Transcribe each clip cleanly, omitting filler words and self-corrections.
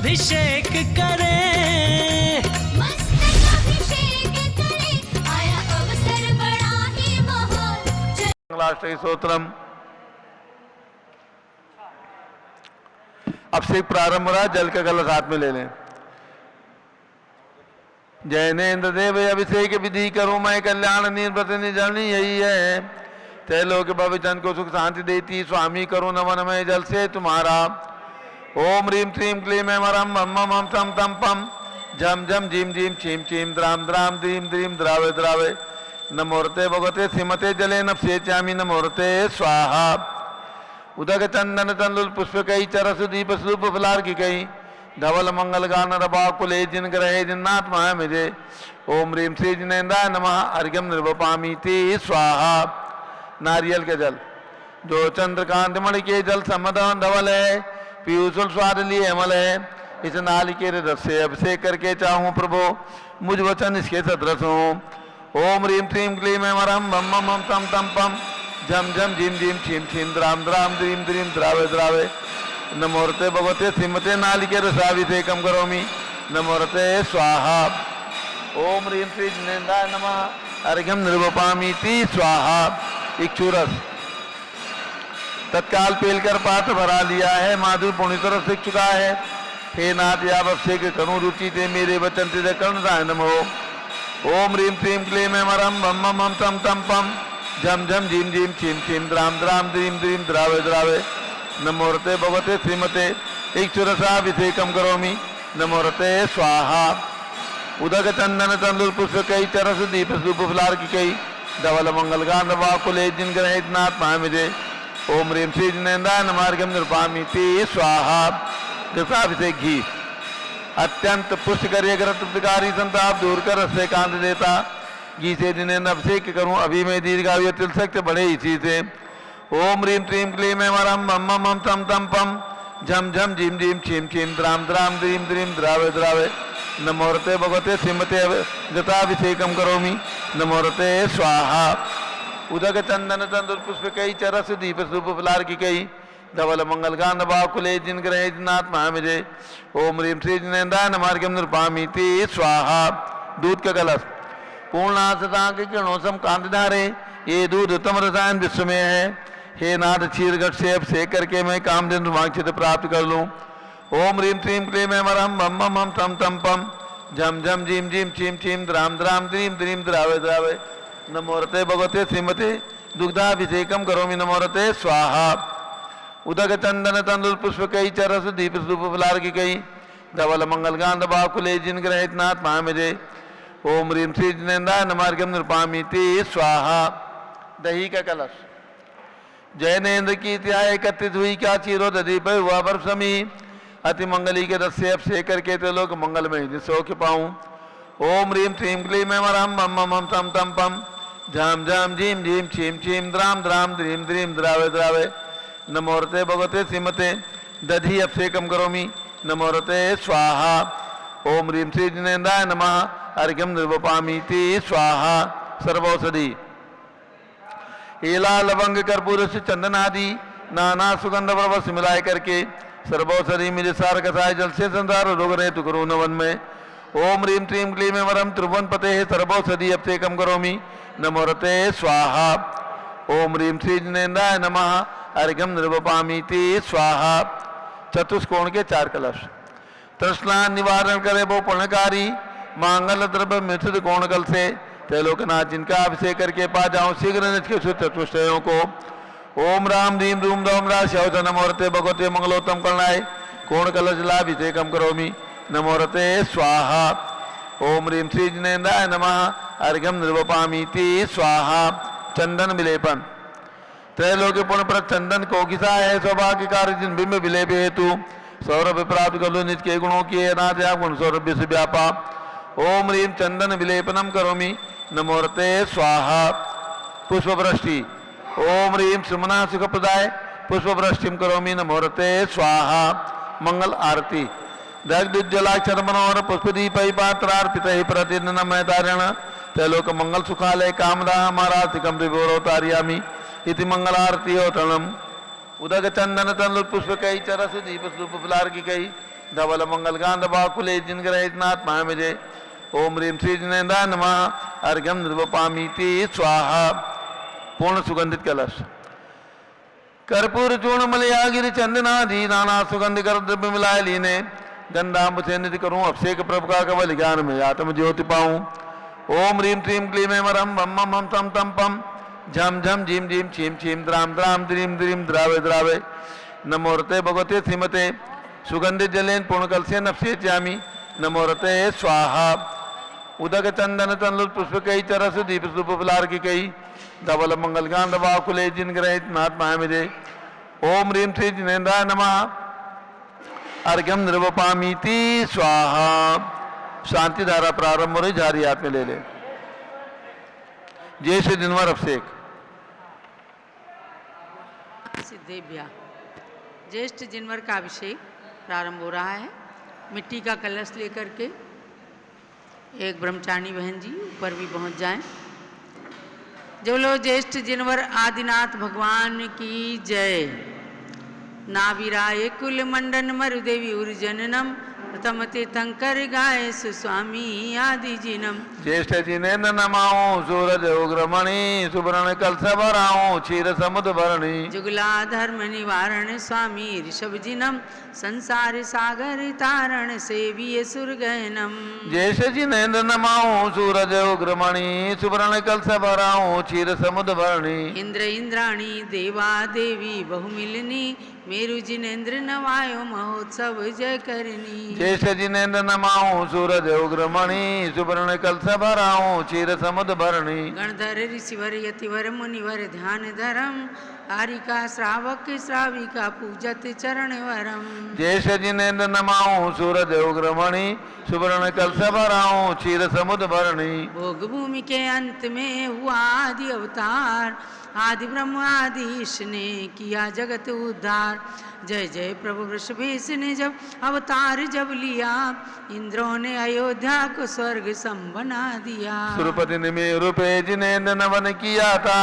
अभिषेक करे, मस्तक अभिषेक करे, आया अवसर बड़ा ही महान। मंगलाष्टक स्तोत्रम। अभिषेक प्रारंभ हो रहा है, जल का कलश हाथ में ले लें। जैनेन्द्र देव अभिषेक विधि करूं मैं, कल्याण निर्वृत निजरणी यही है। त्रैलोक भविजन को सुख शांति देती, स्वामी करो नमन मैं जल से तुम्हारा। ओम ह्रीं श्रीं क्लीं ऐं वरं मम मम सम तम पम झम झम झीम झीम छीम छीम द्राम द्राम द्रीम द्रीम द्रावे द्रावे। नमोरते भगवते श्रीमते जले नप्सेचामि, नमोरते स्वाहा। उदक चंदन तंदुल पुष्प कई चरस दीप स्वरूप फलार की कई, धवल मंगल गान रबा कुले जिन ग्रहे जिन्नात्मा मिजे। ओम ह्रीं श्री जिनेन्द्राय नमः, अर्घ्यम निर्वपामि ते स्वाहा। नारियल के जल जो चंद्रकांत मणि के जल समदन धवल है, पीयूषुल स्वाद लिए अमल है। इस नालिकेर रस से अभिषेक करके चाहूं प्रभु, मुझ वचन इसके सदृश हो। ओम ह्रीं श्रीं क्लीं ऐं वरं मम मम तम तम पम झम झम झीम झीम छीम छीम द्राम द्राम द्रीम द्रीम द्रावे द्रावे। नमोरते भगवते श्रीमते नालिकेर रसाभिषेकम करोमि, नमोरते स्वाहा। ओम ह्रीं श्री जिनेन्द्राय नमः, अर्घ्यम निर्वपामि ते स्वाहा। इक्षुरस तत्काल पेलकर पात्र भरा लिया है, माधुर पूर्ण तरह सीख चुका है। हे नाथ आप अभिषेक करूं रुचि थे, मेरे वचन ते कर्णदाय नमो। ओम ह्रीं श्रीं क्लीं ऐं वरं मम मम तम तम पम झम झम झीम झीम छीम छीम द्राम द्राम द्रीम द्रीम द्रावे द्रावे। नमोरते भगवते श्रीमते इक्षुरसाभिषेकम करोमि, नमोरते स्वाहा। उदक चंदन तंदुल पुष्प कई चरस दीप स्वरूप फलार की कई, धवल मंगल गान वाकुले जिन ग्रहित नाथ मिजे। ओम ह्रीं श्री जिनेन्द्राय नमः, अर्घ्यम निर्वपामि ते स्वाहा। रसाभिषेक घी अत्यंत पुष्ट करिए तृप्तिकारी संताप दूर कर रस से कांत देता। घी से जिनेन्द्र अभिषेक करूं अभी मैं दीर्घायु तिल सकते बढ़े इसी से। ओम ह्रीं श्रीं क्लीं ऐं वरं मम मम तम तम पम झम झम झीम झीम छीम छीम द्राम द्राम द्रीम द्रीम द्रावे द्रावे। नमोरते भगवते श्रीमते गताभिषेकम करोमि, नमोरते स्वाहा। उदक चंदन तंदुल पुष्प कई चरस दीप स्वरूप फलार की कई, धवल मंगल गान बाकुले जिन ग्रहे जिन्नात्मा मिजे। ओम ह्रीं श्री जिनेन्द्राय नमः, अर्घ्यम निर्वपामि ते स्वाहा। दूध का कलश पूर्णासता के किरणों सम कांति धारे, ये दूध उत्तम रसायन विश्व में है। हे नाथ क्षीरघट से अभिषेक करके मैं कामधेनु वांछित प्राप्त कर लूं। ओम ह्रीं श्रीं क्लीं ऐं वरं मम मम तम तम पम झम झम झीम झीम छीम छीम द्राम द्राम द्रीम द्रीम द्रावे द्रावे। नमोरते भगवते श्रीमते दुग्धाभिषेकम करोमि, नमोरते स्वाहा। उदक चंदन तंदुल पुष्प कई चरस दीप स्वरूप फलार की कई, धवल मंगल गांध बाकुले जिन ग्रहित नाथ मिजे। ओम ह्रीं श्री जिनेन्द्राय नमः, अर्घ्यम निर्वपामि ते स्वाहा। दही का कलश जैनेन्द्र की त्याय एकत्रित हुई, क्या चीरो दधी पर हुआ वर्षमी। अति मंगली के रस से अभिषेक करके तो लोग मंगल में सौख्य पाऊं। ओम ह्रीं श्रीं क्लीं ऐं वरं मम मम तम तम पम झम झम झीम झीम छीम छीम द्राम द्राम द्रीम द्रीम द्रावे द्रावे। नमोरते भगवते श्रीमते दधी अभिषेकम करोमि, नमोरते स्वाहा। ओम ह्रीं श्री जिनेन्द्राय नमः, अर्घ्यम निर्वपामि ते स्वाहा। सर्वौषधि एला लवंग कर्पूर से चंदन आदि नाना सुगंध प्रवश मिलाए करके, सर्वौषधि मिले सार कसाय जल से संसार रोग रहे तु करो नवन में। ओम ह्रीं श्रीं क्लीं ऐं वरं त्रिभुवन पते सर्वौषधि अभिषेकम करोमि, नमोरते स्वाहा। ओम ह्रीं श्री जिनेन्द्राय नमः, अर्घ्यम निर्वपामि ते स्वाहा। चतुष्कोण के चार कलश तृष्णा निवारण करे वो पुण्यकारी, मांगल द्रव्य मिश्रित कोण कल से। त्रैलोकनाथ जिनका अभिषेक करके पा जाऊं शीघ्र निष्के चतुष्टयों को। ओम राम ह्रीं रूम रौम राशौच, नमोरते भगवते मंगलोत्तम करणाय कोण कलश लाभिषेकम करोमि, नमोरते स्वाहा। ओम ह्रीं श्री जिनेन्द्राय नमः, अर्घ्यम निर्वपामि ते स्वाहा। चंदन विलेपन त्रैलोक्य पुण्य पर चंदन को घिसा है, सौभाग्य कार्य जिन बिंब विलेप हेतु सौरभ प्राप्त कर लो निज के गुणों की नाथ आप गुण सौरभ्य से व्यापा। ओम ह्रीं चंदन विलेपनम करोमि, नमोरते स्वाहा। पुष्पवृष्टि ओम ह्रीं सुमना सुखप्रदाय पुष्पवृष्टिम करोमि, नमोरते स्वाहा। मंगल आरती दग्धुज्जलाक्षर मनोहर पुष्पदीपै पात्रार्पित प्रतिदिनमयतारिण त्रैलोक मंगल सुखालय कामदा हमारातिकम विभोरोतार्यामि इति मंगलारती होतनम। उदक चंदन तंदुल पुष्प कई चरस दीप स्वरूप फलार की कई, धवल मंगल कांड बाकुले जिनग्रहित नाथ महामिजे ओम ह्रीं श्री जिनेन्द्राय नमः अर्घ्यम निर्वपामीति स्वाहा। पूर्ण सुगंधित कलश कर्पूर चूर्ण मलयागिरि चंदनादि नाना सुगंध कर द्रव्य मिलाए लीने गंधाम्ब से निधि करूं अभिषेक प्रभु का कवल ज्ञान में आत्म ज्योति पाऊं। ओम ह्रीं क्लीं क्लीं मरम बम मम हम तम तम पम झम झम झीम झीम छीम छीम द्राम द्राम द्रीम द्रीम द्रावे द्रावे नमोरते भगवते श्रीमते सुगंधित जलेन पूर्ण कलसे नफसे ज्यामी नमोरते स्वाहा। उदक चंदन तनलुत पुष्प कई चरस दीप सुप फलार की कई धवल मंगल गांध बाकुले जिन ग्रहित नाथ महामिदे ओम ह्रीं श्री जिनेन्द्राय नमः अर्घ्यम निर्वपामीति स्वाहा। शांति धारा प्रारंभ हो रही, झारी हाथ में ले ले। जय श्री दिनवर अभिषेक सिद्धेभ्या ज्येष्ठ जिनवर का अभिषेक प्रारंभ हो रहा है। मिट्टी का कलश लेकर के एक ब्रह्मचारिणी बहन जी ऊपर भी पहुंच जाएं। जो लोग ज्येष्ठ जिनवर आदिनाथ भगवान की जय। नाभिराय कुल मंडन मरुदेवी उर्जननम प्रथम तीर्थंकर गाय सुस्वामी आदि जिनम। ज्येष्ठ जिनेन्द्र नमाओ सूरज उग्रमणि सुवर्ण कलश भराओ क्षीर समुद्र भरणी जुगला धर्म निवारण स्वामी ऋषभ जिनम संसार सागर तारण सेविय सुरगैनम। ज्येष्ठ जिनेन्द्र नमाओ सूरज उग्रमणि सुवर्ण कलश भराओ क्षीर समुद्र भरणी इंद्र इंद्राणी देवा देवी बहुमिलनी मेरु जिनेन्द्र नवायो महोत्सव जय करनी। ज्येष्ठ जिनेन्द्र नमाओ सूरज उग्रमणि सुवर्ण कलश भराओ क्षीर समुद्र भरणी गणधर ऋषिवर यतिवर मुनिवर ध्यान धरम कारिका श्रावक श्राविका पूजत चरण वरम। ज्येष्ठ जिनेन्द्र नमाओ सूरज उग्रमणि सुवर्ण कलश भराओ क्षीर समुद्र भरणी भोग भूमि के अंत में हुआ आदि अवतार आदि ब्रह्म आदि ईश ने किया जगत उद्धार। जय जय प्रभु वृषभेश ने जब अवतार जब लिया इंद्रों ने अयोध्या को स्वर्ग सम बना दिया। सुरपति ने मेरु पे जिनेन्द्र नवन किया था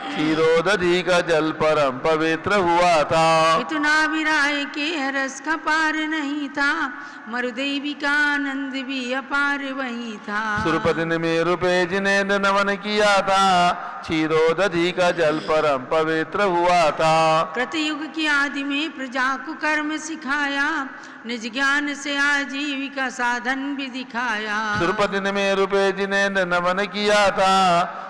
क्षीरोदधि का जल परम पवित्र हुआ था। इतना विराय के रस का पार नहीं था मरुदेवी का आनंद भी अपार वही था। सुरपति ने मेरु पे जिनेन्द्र नवन किया था क्षीरोदधि का जल परम पवित्र हुआ था। कृतयुग की आदि में प्रजा को कर्म सिखाया निज ज्ञान से आजीविका साधन भी दिखाया। सुरपति ने मेरु पे जिनेन्द्र नवन किया था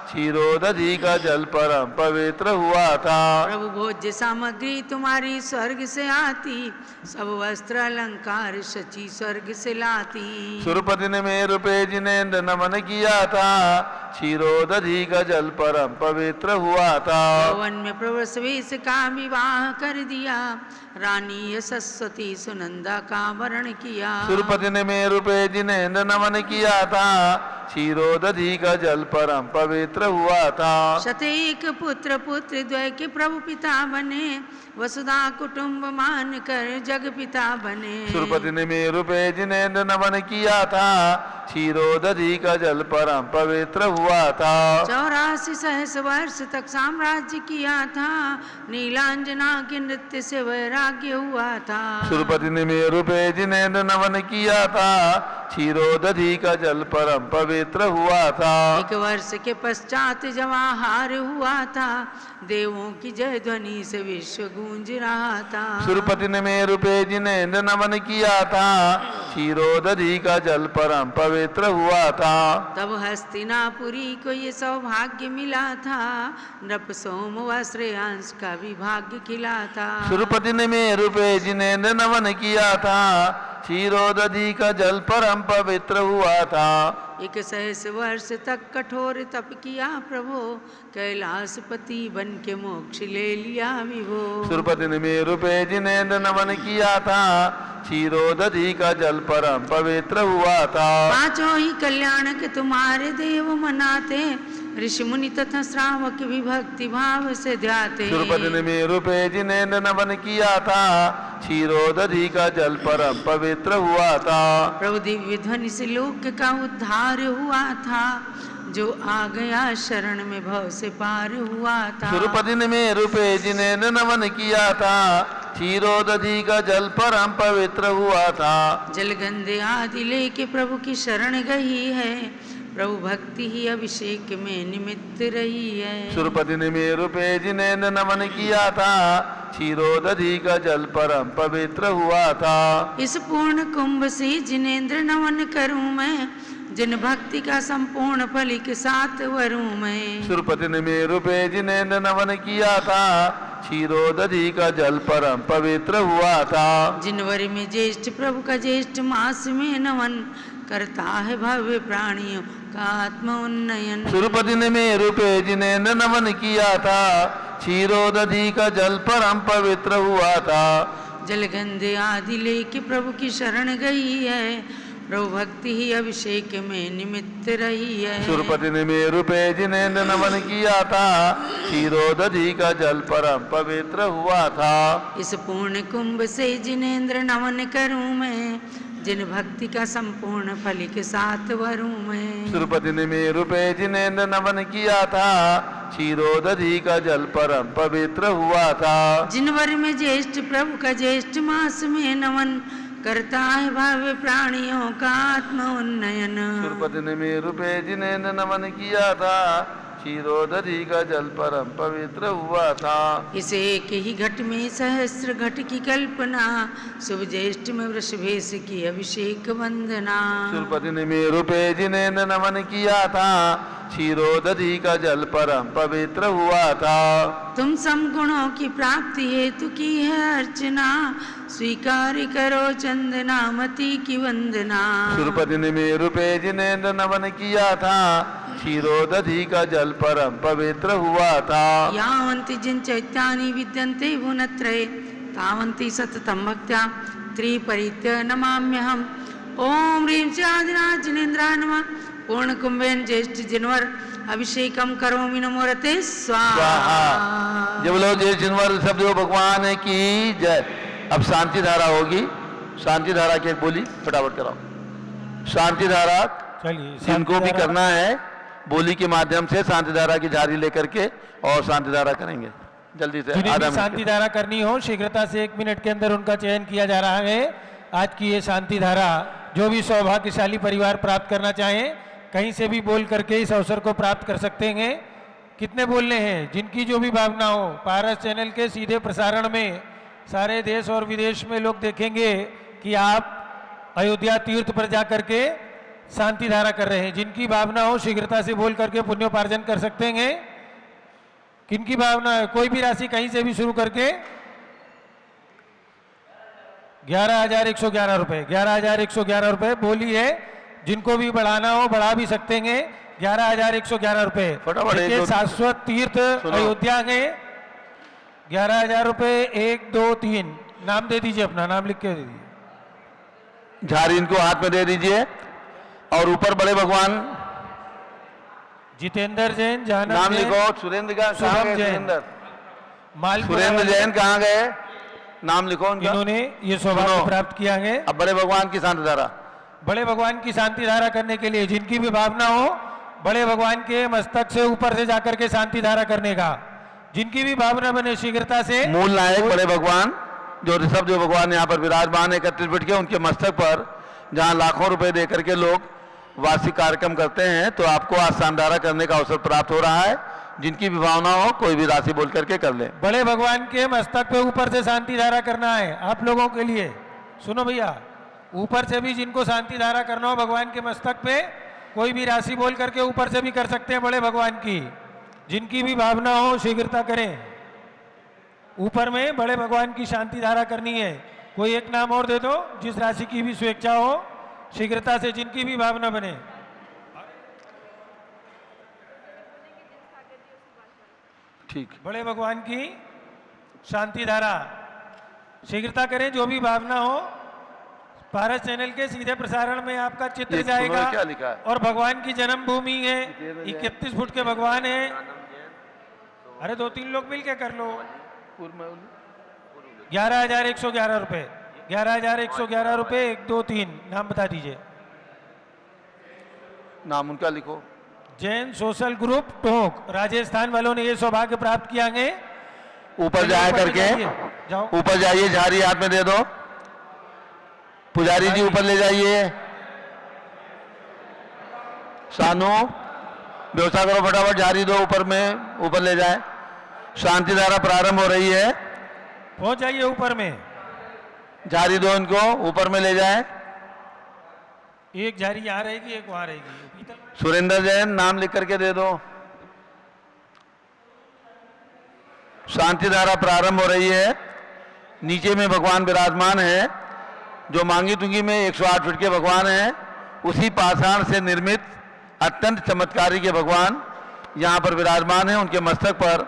क्षीरोदधि का जल परम पवित्र हुआ था। प्रभु भोज्य सामग्री तुम्हारी स्वर्ग से आती सब वस्त्र अलंकार सची स्वर्ग से लाती। सुरपति ने मेरु पे जिनेन्द्र नमन किया था क्षीरोदधि का जल परम पवित्र हुआ था। वन में प्रवेश का विवाह कर दिया रानी यशस्वती सुनंदा का वर्ण किया। सुरपति ने मेरु पे जिनेन्द्र नमन किया था क्षीरोदधि का जल परम पवित्र हुआ था। शतेक पुत्र पुत्र द्वय के प्रभु पिता बने वसुधा कुटुंब मान कर जग पिता बने। सुरपति ने मेरु पे जिनेन्द्र नमन किया था क्षीरोदधि का जल परम पवित्र हुआ था। 84 सहस वर्ष तक साम्राज्य किया था नीलांजना के नृत्य से वैराग्य हुआ था। सुरपति ने मेरु पे जिनेन्द्र नमन किया था क्षीरोदधि का जल परम पवित्र हुआ था। 1 वर्ष के पश्चात जवाहार हुआ था देवों की जय ध्वनि से विश्व गूंज रहा था। सुरपति ने मेरु पे जिनेन्द्र नमन किया था क्षीरोदधि का जल परम पवित्र हुआ था। तब हस्तिनापुरी को ये सौभाग्य मिला था नृप सोम व श्रेयांश का भी भाग्य खिला था। सुरपति ने मेरु पे जिनेन्द्र नमन किया था क्षीरोदधि का जल परम पवित्र हुआ था। 1 सहस वर्ष तक कठोर तप किया प्रभु कैलाशपति बन के मोक्ष ले लिया विभो। सुरपति ने मेरु पे जिनेन्द्र नमन किया था क्षीरोदधि का जल परम पवित्र हुआ था। 5 ही कल्याण के तुम्हारे देव मनाते ऋषि मुनि तथा श्रावक भी भक्ति भाव से ध्याते। सुरपति ने मेरु पे जिनेन्द्र नमन किया था क्षीरोदधि का जल परम पवित्र हुआ था। प्रभु दिव्य ध्वनि से लोक का उद्धार हुआ था जो आ गया शरण में भव से पार हुआ था। सुरपति ने मेरु पे जिनेन्द्र नमन किया था क्षीरोदधि का जल परम पवित्र हुआ था। जलगंधे आदि लेके प्रभु की शरण गई है, प्रभु भक्ति ही अभिषेक में निमित्त रही है। सुरपति ने मेरु पे जिनेन्द्र नमन किया था, क्षीरोदधि का जल परम पवित्र हुआ था। इस पूर्ण कुंभ से जिनेन्द्र नमन करूं मैं, जिन भक्ति का संपूर्ण फल के साथ वरूं मैं। सुरपति ने मेरु पे जिनेन्द्र नमन किया था, क्षीरोदधि का जल परम पवित्र हुआ था। जनवरी में ज्येष्ठ प्रभु का ज्येष्ठ मास में नमन करता है भव्य प्राणियों का आत्म उन्नयन। सुरपति ने मेरु पे जिनेन्द्र नमन किया था, क्षीरोदधि का जल परम पवित्र हुआ था। जलगंधे आदि लेके प्रभु की शरण गई है, प्रभु भक्ति ही अभिषेक में निमित्त रही है। सुरपति ने मेरु पे जिनेन्द्र नमन किया था, क्षीरोदधि का जल परम पवित्र हुआ था। इस पूर्ण कुंभ से जिनेन्द्र नमन करूं मैं, जिन भक्ति का संपूर्ण फल के साथ वरूं मैं। सुरपति ने मेरु पे जिनेन्द्र नमन किया था, क्षीरोदधि का जल परम पवित्र हुआ था। जनवरी में ज्येष्ठ प्रभु का ज्येष्ठ मास में नमन करता है भव्य प्राणियों का आत्म उन्नयन। सुरपति ने मेरु पे जिनेन्द्र नमन किया था, क्षीरोदधि का जल परम पवित्र हुआ था। इस एक ही घट में सहस्र घट की कल्पना, शुभ ज्येष्ठ में वृषभेश की अभिषेक वंदना। सुरपति ने मेरु पे जिनेन्द्र नमन किया था, क्षीरोदधि का जल परम पवित्र हुआ था। तुम समगुणों की प्राप्ति हेतु की है अर्चना, स्वीकार करो चंदना मति की वंदना। सुरपति ने मेरु पे जिनेन्द्र नमन किया था, क्षीरोदधि का जल परम पवित्र हुआ था। यावन्ति जिन चैत्यानि विद्यन्ते भुवनत्रये, तावन्ति सततं भक्त्या त्रिपरित्य नमाम्यहम्। ओम ह्रीं च आदिनाथ जिनेन्द्राय नमः। पूर्ण कुंभेन ज्येष्ठ जिनवर अभिषेकम करोमि नमोरते स्वाहा। जब लोग जय जिनवर सब जो भगवान की जय। अब शांति धारा होगी, शांति धारा की एक बोली फटाफट कराओ। शांति धारा चलिए जिनको भी करना है बोली के माध्यम से शांति धारा की झाड़ी लेकर के और शांति धारा करेंगे जल्दी से। जिन्हें आधा भी शांति मिनट धारा करनी हो शीघ्रता से 1 मिनट के अंदर उनका चयन किया जा रहा है। आज की ये शांति धारा जो भी सौभाग्यशाली परिवार प्राप्त करना चाहें कहीं से भी बोल करके इस अवसर को प्राप्त कर सकते हैं। कितने बोलने हैं? जिनकी जो भी भावना हो, पारस चैनल के सीधे प्रसारण में सारे देश और विदेश में लोग देखेंगे कि आप अयोध्या तीर्थ पर जा करके शांति धारा कर रहे हैं। जिनकी भावना हो शीघ्रता से बोल करके पुण्योपार्जन कर सकते हैं। किनकी भावना है? कोई भी राशि कहीं से भी शुरू करके 11,111 रुपए, 11,111 रुपए बोली है। जिनको भी बढ़ाना हो बढ़ा भी सकते हैं। 11,111 रुपए फटाफट शाश्वत तीर्थ अयोध्या के 11,000 रुपए। 1 2 3 नाम दे दीजिए, अपना नाम लिख के दे दीजिए। झाड़ी इनको हाथ में दे दीजिए और ऊपर बड़े भगवान जितेंद्र जैन, जानव नाम जैन, लिखो। सुरेंद्र का कहाँ शुभम गए? जैन, सुरेंद्र मालपुरा सुरेंद्र वाले, जैन कहाँ गए? नाम लिखो उनका। इन्होंने ये सौभाग्य सुनो। प्राप्त किया है। अब बड़े भगवान की शांति धारा। बड़े भगवान की शांति धारा करने के लिए जिनकी भी भावना हो बड़े भगवान के मस्तक से ऊपर से जाकर के शांति धारा करने का, जिनकी भी भावना बने शीघ्रता से। मूल नायक बड़े भगवान जो ऋषभ जो भगवान यहाँ पर विराजमान है 31 फीट के, उनके मस्तक पर जहाँ लाखों रुपए दे करके लोग वार्षिक कार्यक्रम करते हैं, तो आपको आज शानदारा करने का अवसर प्राप्त हो रहा है। जिनकी भी भावना हो कोई भी राशि बोल करके कर ले। बड़े भगवान के मस्तक पे ऊपर से शांति धारा करना है आप लोगों के लिए। सुनो भैया, ऊपर से भी जिनको शांति धारा करना हो भगवान के मस्तक पे कोई भी राशि बोल करके ऊपर से भी कर सकते हैं बड़े भगवान की। जिनकी भी भावना हो शीघ्रता करें। ऊपर में बड़े भगवान की शांति धारा करनी है। कोई एक नाम और दे दो जिस राशि की भी स्वेच्छा हो शीघ्रता से, जिनकी भी भावना बने। ठीक। बड़े भगवान की शांति धारा शीघ्रता करें जो भी भावना हो। भारत चैनल के सीधे प्रसारण में आपका चित्र ये जाएगा। क्या लिखा है? और भगवान की जन्मभूमि है, 31 फुट के भगवान है। अरे 2-3 लोग मिलके कर लो। 11,111 रुपए, 11,111 रुपए। 1 2 3 नाम बता दीजिए। नाम उनका लिखो। जैन सोशल ग्रुप टोंक, राजस्थान वालों ने ये सौभाग्य प्राप्त किया है। ऊपर जाया ऊपर करके जाइए, जाओ। ऊपर जाइए, झाड़ी हाथ में दे दो। पुजारी जी ऊपर ले जाइए। सानू व्यवस्था करो, फटाफट झाड़ी दो, ऊपर में ऊपर ले जाए। शांति धारा प्रारंभ हो रही है। पहुंच जाइए ऊपर में। झाड़ी दो, इनको ऊपर में ले जाए। एक झाड़ी यहाँ रहेगी, एक वहां रहेगी। पीतल सुरेंद्र जैन नाम लिख करके दे दो। शांति धारा प्रारंभ हो रही है। नीचे में भगवान विराजमान है, जो मांगी तुंगी में 108 फीट के भगवान हैं। उसी पाषाण से निर्मित अत्यंत चमत्कारी के भगवान यहाँ पर विराजमान हैं। उनके मस्तक पर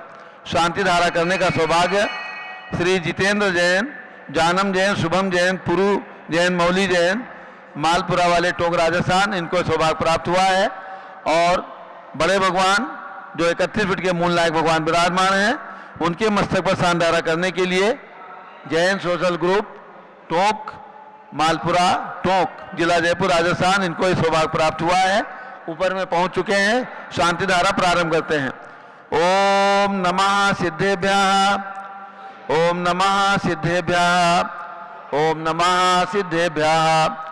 शांति धारा करने का सौभाग्य श्री जितेंद्र जैन, जानम जैन, शुभम जैन, पुरु जैन, मौली जैन, मालपुरा वाले टोंक राजस्थान, इनको सौभाग्य प्राप्त हुआ है। और बड़े भगवान जो 31 फीट के मूल नायक भगवान विराजमान हैं, उनके मस्तक पर शांति धारा करने के लिए जैन सोशल ग्रुप टोंक, मालपुरा टोंक, जिला जयपुर राजस्थान, इनको ये सौभाग्य प्राप्त हुआ है। ऊपर में पहुंच चुके हैं। शांति धारा प्रारंभ करते हैं। ओम नमः सिद्धेभ्यः, ओम नमः सिद्धेभ्यः, ओम नमः सिद्धेभ्यः।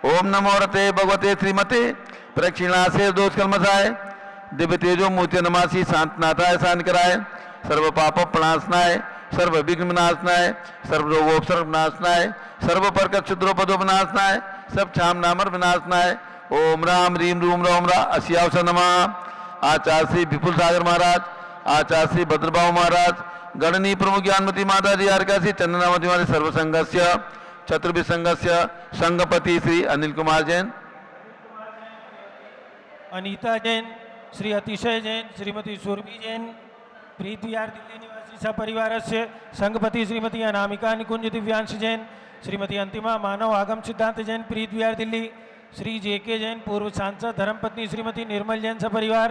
ओम नमो रते भगवते श्रीमते प्रक्षिणासे दोष कलमसाय दिव्य तेजो मूर्ति नमासी शांतनाथाय शांतिकराय सर्व पाप प्रणाशनाय सर्व विघ्न विनाशनाय सर्व रोगोपसर्ग विनाशनाय सर्व परक क्षुद्रोपदो विनाशनाय सब छाम नामर विनाशनाय। ओम राम रीम रूम रोम रा अस्यावसर नमः। आचार्य श्री विपुल सागर महाराज, आचार्य श्री भद्रबाहु महाराज, गणनी प्रमुख ज्ञानमती माता जी, आर्काशी चंदनावती वाले सर्व संघस्य चतुर्भि संघस्य संघपति श्री अनिल कुमार जैन, अनीता जैन, श्री अतिशय जैन, श्रीमती सुरभि जैन, प्रीत विहार दिल्ली निवासी सपरिवार से संघपति श्रीमती अनामिका निकुंज दिव्यांश जैन, श्रीमती अंतिमा मानव आगम सिद्धांत जैन, प्रीत विहार दिल्ली, श्री जेके जैन, पूर्व सांसद धर्मपत्नी श्रीमती निर्मल जैन सपरिवार,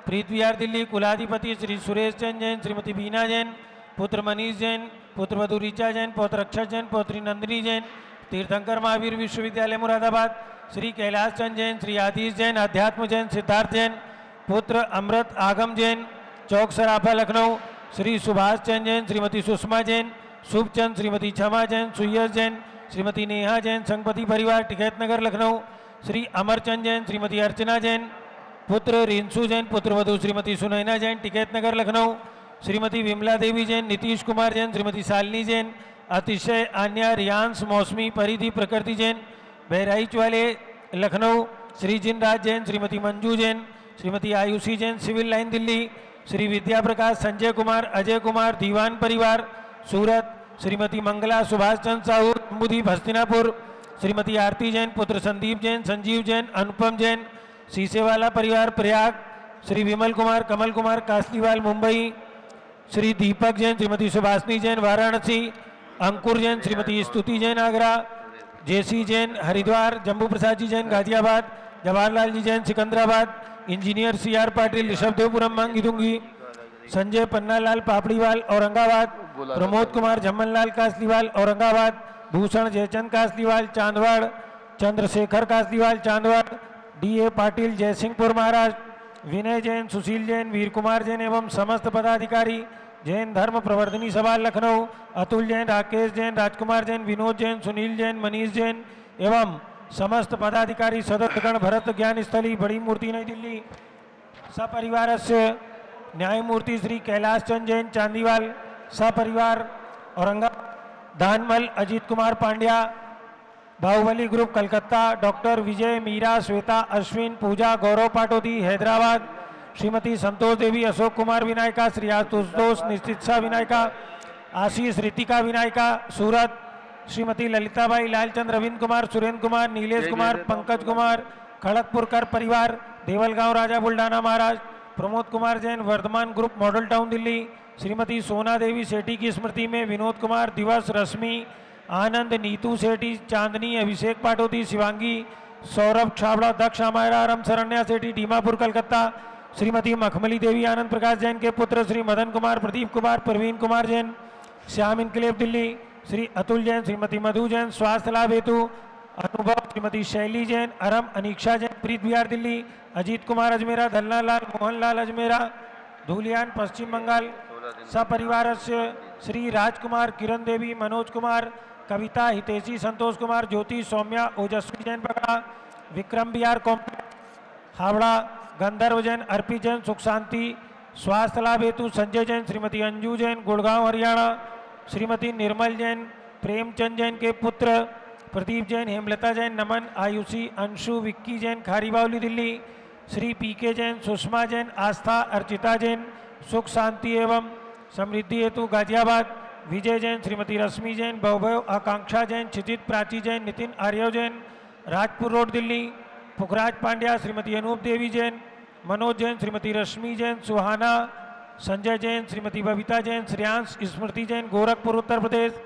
प्रीत विहार दिल्ली, कुलाधिपति श्री सुरेश जैन जैन, श्रीमती बीना जैन, पुत्र मनीष जैन, पुत्र वधु ऋचा जैन, पौत्र अक्षर जैन, पौत्री नंदिनी जैन, तीर्थंकर महावीर विश्वविद्यालय मुरादाबाद, श्री कैलाश चंद जैन, श्री आदिश जैन, अध्यात्म जैन, सिद्धार्थ जैन, पुत्र अमृत आगम जैन, चौक सराफा लखनऊ, श्री सुभाष चंद जैन, श्रीमती सुषमा जैन, शुभचंद, श्रीमती क्षमा जैन, सुयस जैन, श्रीमती नेहा जैन, संघपति परिवार टिकैत नगर लखनऊ, श्री अमरचंद जैन, श्रीमती अर्चना जैन, पुत्र रिंसू जैन, पुत्र वधु श्रीमती सुनैना जैन, टिकैत नगर लखनऊ, श्रीमती विमला देवी जैन, नीतीश कुमार जैन, श्रीमती शालिनी जैन, अतिशय आन्या, रियांश, मौसमी, परिधि, प्रकृति जैन, बहराइच वाले लखनऊ, श्री जिनराज जैन, श्रीमती मंजू जैन, श्रीमती आयुषी जैन, सिविल लाइन दिल्ली, श्री विद्या प्रकाश, संजय कुमार, अजय कुमार, दीवान परिवार सूरत, श्रीमती मंगला, सुभाष चंद्र साहू, जम्बूदीप हस्तिनापुर, श्रीमती आरती जैन, पुत्र संदीप जैन, संजीव जैन, अनुपम जैन, सीसेवाला परिवार प्रयाग, श्री विमल कुमार, कमल कुमार, कासलीवाल मुंबई, श्री दीपक जैन, श्रीमती सुभाषनी जैन वाराणसी, अंकुर जैन, श्रीमती स्तुति जैन आगरा, जेसी Jain Haridwar, Jambu Prasad ji Jain Ghaziabad, Jawaharlal ji Jain Secunderabad, engineer CR Patil Rishabhdevpuram मांगीदुंगी, Sanjay Pannalal Papriwal Aurangabad, Pramod Kumar Jhammanlal Kasliwal Aurangabad, Bhushan Jaichand Kasliwal Chandwad, Chandrashekhar Kasliwal Chandwad, DA Patil Jaisinghpur Maharashtra, विनय जैन, सुशील जैन, वीर कुमार जैन एवं समस्त पदाधिकारी, जैन धर्म प्रवर्धनी सभा लखनऊ, अतुल जैन, राकेश जैन, राजकुमार जैन, विनोद जैन, सुनील जैन, मनीष जैन एवं समस्त पदाधिकारी सदस्यगण, भरत ज्ञान स्थली बड़ी मूर्ति नई दिल्ली, सपरिवार से न्यायमूर्ति श्री कैलाश चंद जैन चांदीवाल, सपरिवार औरंगाबाद, दानमल अजीत कुमार पांड्या, बाहुबली ग्रुप कलकत्ता, डॉक्टर विजय, मीरा, श्वेता, अश्विन, पूजा, गौरव पाटोदी हैदराबाद, श्रीमती संतोष देवी, अशोक कुमार विनायका, श्री आशुतोष निश्चित विनायका, आशीष रितिका विनायका सूरत, श्रीमती ललिताबाई, लालचंद, रविंद्र कुमार, सुरेंद्र कुमार, नीलेश कुमार, पंकज कुमार, खड़गपुरकर परिवार, Deulgaon Raja Buldhana Maharaj, Pramod Kumar Jain, Vardhaman group model town Delhi, Shrimati Sona Devi सेठी की स्मृति में विनोद कुमार, दिवस, रश्मि, आनंद, नीतू सेठी, चांदनी, अभिषेक पाटोदी, शिवांगी, सौरभ छाबड़ा, दक्ष अमायरा, राम शरण्या सेठी, दीमापुर कलकत्ता, श्रीमती मखमली देवी, आनंद प्रकाश जैन के पुत्र श्री मदन कुमार, प्रदीप कुमार, प्रवीण कुमार जैन, श्याम इनकलेब दिल्ली, श्री अतुल जैन, श्रीमती मधु जैन, स्वास्थ्य लाभ हेतु अनुभव, श्रीमती शैली जैन, अरम, अनीक्षा जैन, प्रीत विहार दिल्ली, अजीत कुमार अजमेरा, धलना लाल, मोहन लाल अजमेरा, धूलियान पश्चिम बंगाल, सपरिवारस्य श्री राजकुमार, किरण देवी, मनोज कुमार, कविता, हितेशी, संतोष कुमार, ज्योति, सौम्या, ओजस्वी जैन बगा, विक्रम बिहार कॉम्प्लेक्स हावड़ा, गंधर्व जैन, अर्पित जैन, सुख शांति स्वास्थ्य लाभ हेतु संजय जैन, श्रीमती अंजू जैन, गुड़गांव हरियाणा, श्रीमती निर्मल जैन, प्रेमचंद जैन के पुत्र प्रदीप जैन, हेमलता जैन, नमन, आयुषी, अंशु, विक्की जैन, खारीबावली दिल्ली, श्री पीके जैन, सुषमा जैन, आस्था, अर्चिता जैन, सुख शांति एवं समृद्धि हेतु गाजियाबाद, विजय जैन, श्रीमती रश्मि जैन, वैभव, आकांक्षा जैन, क्षितिज, प्राची जैन, नितिन आर्यव जैन, राजपुर रोड दिल्ली, पुखराज पांड्या, श्रीमती अनूप देवी जैन, मनोज जैन, श्रीमती रश्मि जैन, सुहाना, संजय जैन, श्रीमती बबीता जैन, श्रेयांश, स्मृति जैन, गोरखपुर उत्तर प्रदेश,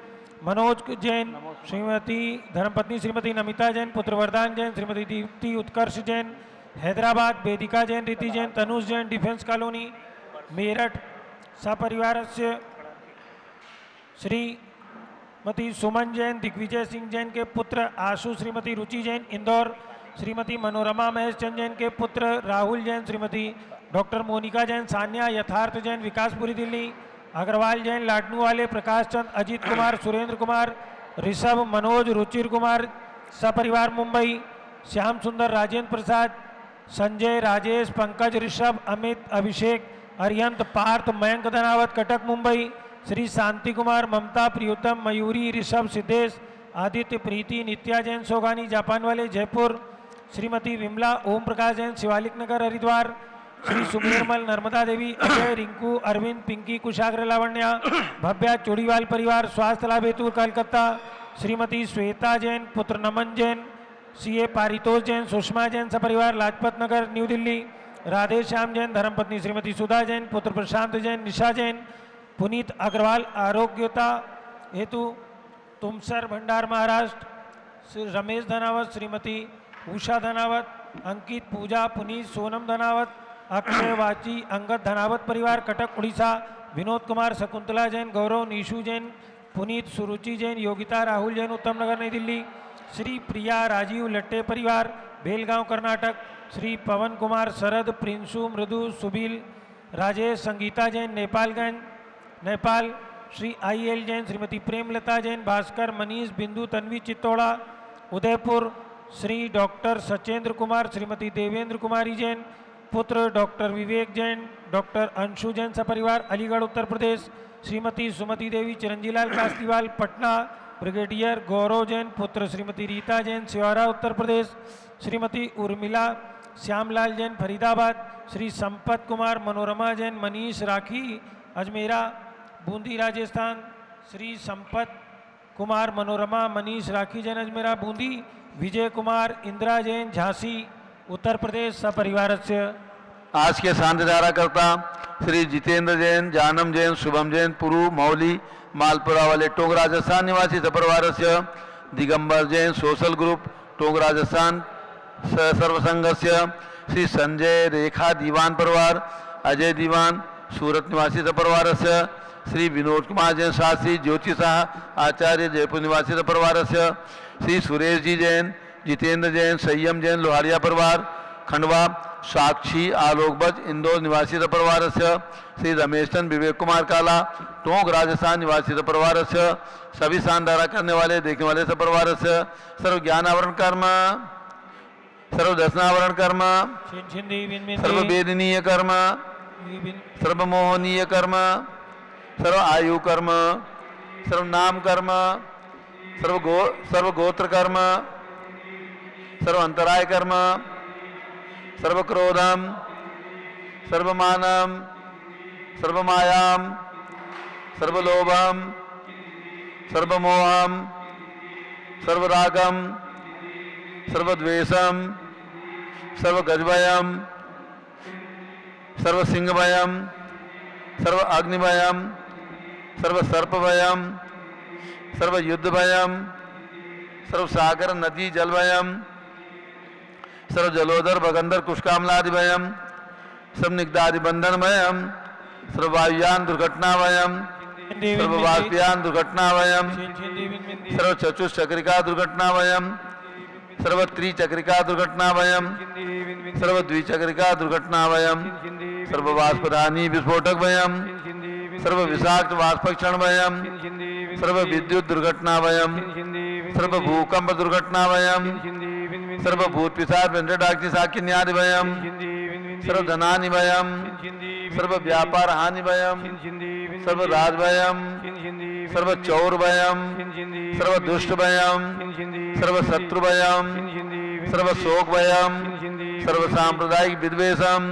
मनोज जैन, श्रीमती धर्मपत्नी श्रीमती नमिता जैन, पुत्र वरदान जैन, श्रीमती दीप्ति उत्कर्ष जैन, हैदराबाद, वेदिका जैन, रीति जैन, तनुष जैन, डिफेंस कॉलोनी मेरठ, सपरिवारस्य श्रीमती सुमन जैन, दिग्विजय सिंह जैन के पुत्र आशु, श्रीमती रुचि जैन, इंदौर, श्रीमती मनोरमा महेश चंद जैन के पुत्र राहुल जैन, श्रीमती डॉक्टर मोनिका जैन, सान्या, यथार्थ जैन, विकासपुरी दिल्ली, अग्रवाल जैन, लाडनू वाले, प्रकाश चंद, अजीत कुमार, सुरेंद्र कुमार, ऋषभ, मनोज, रुचिर कुमार, सपरिवार मुंबई, श्याम सुंदर, राजेंद्र प्रसाद, संजय, राजेश, पंकज, ऋषभ, अमित, अभिषेक, अरियंत, पार्थ, मयंक धनावत, कटक मुंबई, श्री शांति कुमार, ममता, प्रियोतम, मयूरी, ऋषभ, सिद्धेश, आदित्य, प्रीति, नित्या जैन, सोगानी, जापान वाले, जयपुर, श्रीमती विमला, ओम प्रकाश जैन, शिवालिक नगर, हरिद्वार, श्री सुमेरमल, नर्मदा देवी, अजय, रिंकू, अरविंद, पिंकी, कुशाग्र, लावण्या, भव्या, चोड़ीवाल परिवार, स्वास्थ्य लाभ हेतु कलकत्ता, श्रीमती श्वेता जैन, पुत्र नमन जैन, सीए पारितोष जैन, सुषमा जैन, सपरिवार, लाजपत नगर, न्यू दिल्ली, राधे श्याम जैन, धर्मपत्नी श्रीमती सुधा जैन, पुत्र प्रशांत जैन, निशा जैन, पुनीत अग्रवाल, आरोग्यता हेतु तुमसर, भंडार, महाराष्ट्र, श्री रमेश धनावत, श्रीमती उषा धनावत, अंकित, पूजा, पुनीत, सोनम धनावत, अक्षय, वाची, अंगद धनावत परिवार, कटक उड़ीसा, विनोद कुमार, शकुंतला जैन, गौरव, नीशू जैन, पुनीत, सुरुचि जैन, योगिता, राहुल जैन, उत्तम नगर, नई दिल्ली, श्री प्रिया, राजीव, लट्टे परिवार, बेलगांव, कर्नाटक, श्री पवन कुमार, शरद, प्रिंसू, मृदु, सुबील, राजेश, संगीता जैन, नेपालगंज, नेपाल, श्री आई.एल. जैन, श्रीमती प्रेमलता जैन, भास्कर, मनीष, बिंदु, तन्वी, चित्तौड़ा, उदयपुर, श्री डॉक्टर सचेंद्र कुमार, श्रीमती देवेंद्र कुमारी जैन, पुत्र डॉक्टर विवेक जैन, डॉक्टर अंशु जैन, सपरिवार, अलीगढ़ उत्तर प्रदेश, श्रीमती सुमति देवी, चिरंजीलाल कास्तीवाल, पटना, ब्रिगेडियर गौरव जैन, पुत्र श्रीमती रीता जैन, सिवारा उत्तर प्रदेश, श्रीमती उर्मिला श्यामलाल जैन, फरीदाबाद, श्री संपत कुमार, मनोरमा जैन, मनीष, राखी, अजमेरा, बूंदी, राजस्थान, श्री संपत कुमार, मनोरमा, मनीष, राखी जैन, अजमेरा, बूंदी, विजय कुमार, इंदिरा जैन, झांसी उत्तर प्रदेश, सपरिवारस्य आज के शांति धारा करता श्री जितेंद्र जैन, जानम जैन, शुभम जैन, पुरु, मौली, मालपुरा वाले, टोंक राजस्थान निवासी, सपरिवारस्य दिगंबर जैन, सोशल ग्रुप, टोंक राजस्थान सर्वसंघस्य श्री संजय, रेखा, दीवान परिवार, अजय दीवान, सूरत निवासी, सपरिवारस्य श्री विनोद कुमार जैन, शास्त्री, ज्योति शाह, आचार्य, जयपुर निवासी, सपरिवारस्य श्री सुरेश जी जैन, जितेंद्र जैन, संयम जैन, लोहारिया परिवार, खंडवा, साक्षी, आलोक बज, इंदौर निवासी, सपरिवारस्य श्री रमेश चंद, विवेक कुमार काला, टोंक राजस्थान निवासी, सपरिवारस्य सभी शानदारा करने वाले, देखने वाले, सपरिवारस्य सर्व ज्ञान आवरण कर्म, सर्व दर्शनावरण कर्म, सर्व वेदनीय कर्म, सर्व मोहनीय कर्म, सर्व आयु कर्म, सर्व नाम कर्म, सर्व गोत्र कर्म, सर्व अंतराय कर्म, सर्व क्रोधम, सर्व मानम, सर्व मायाम, सर्व लोभम, सर्व मोहम, सर्व रागम, सर्व द्वेषम, सर्व गजभयम, सर्व सिंहभयम, सर्व अग्निभयम, सर्व सर्पभयम, सर्व युद्धभयम, सर्व सागर नदी जलभयम, सर्व जलोदर भगंदर कुष्कामलादि भयम, सर्व निग्धादि बंधन भयम, सर्व वायुयान दुर्घटना भयम, सर्व वाष्पयान दुर्घटना भयम, सर्व चतुष्चक्रिका दुर्घटना भयम, सर्व त्रिचक्रिका दुर्घटना भयम, सर्व द्विचक्रिका दुर्घटना भयम, सर्व वाष्पदानी विस्फोटक भयम, सर्व विषाक्त वाष्पक्षण वयम सर्व विद्युत दुर्घटना वयम सर्व भूकंप दुर्घटना वयम सर्व भूत पिशाच व्यंजडाग्नि साकिन्यादि वयम सर्व धनानि वयम सर्व व्यापार हानि वयम सर्व राज वयम सर्व चौर वयम सर्व दुष्ट वयम सर्व शत्रु वयम सर्व शोक वयम सर्व सांप्रदायिक विद्वेषम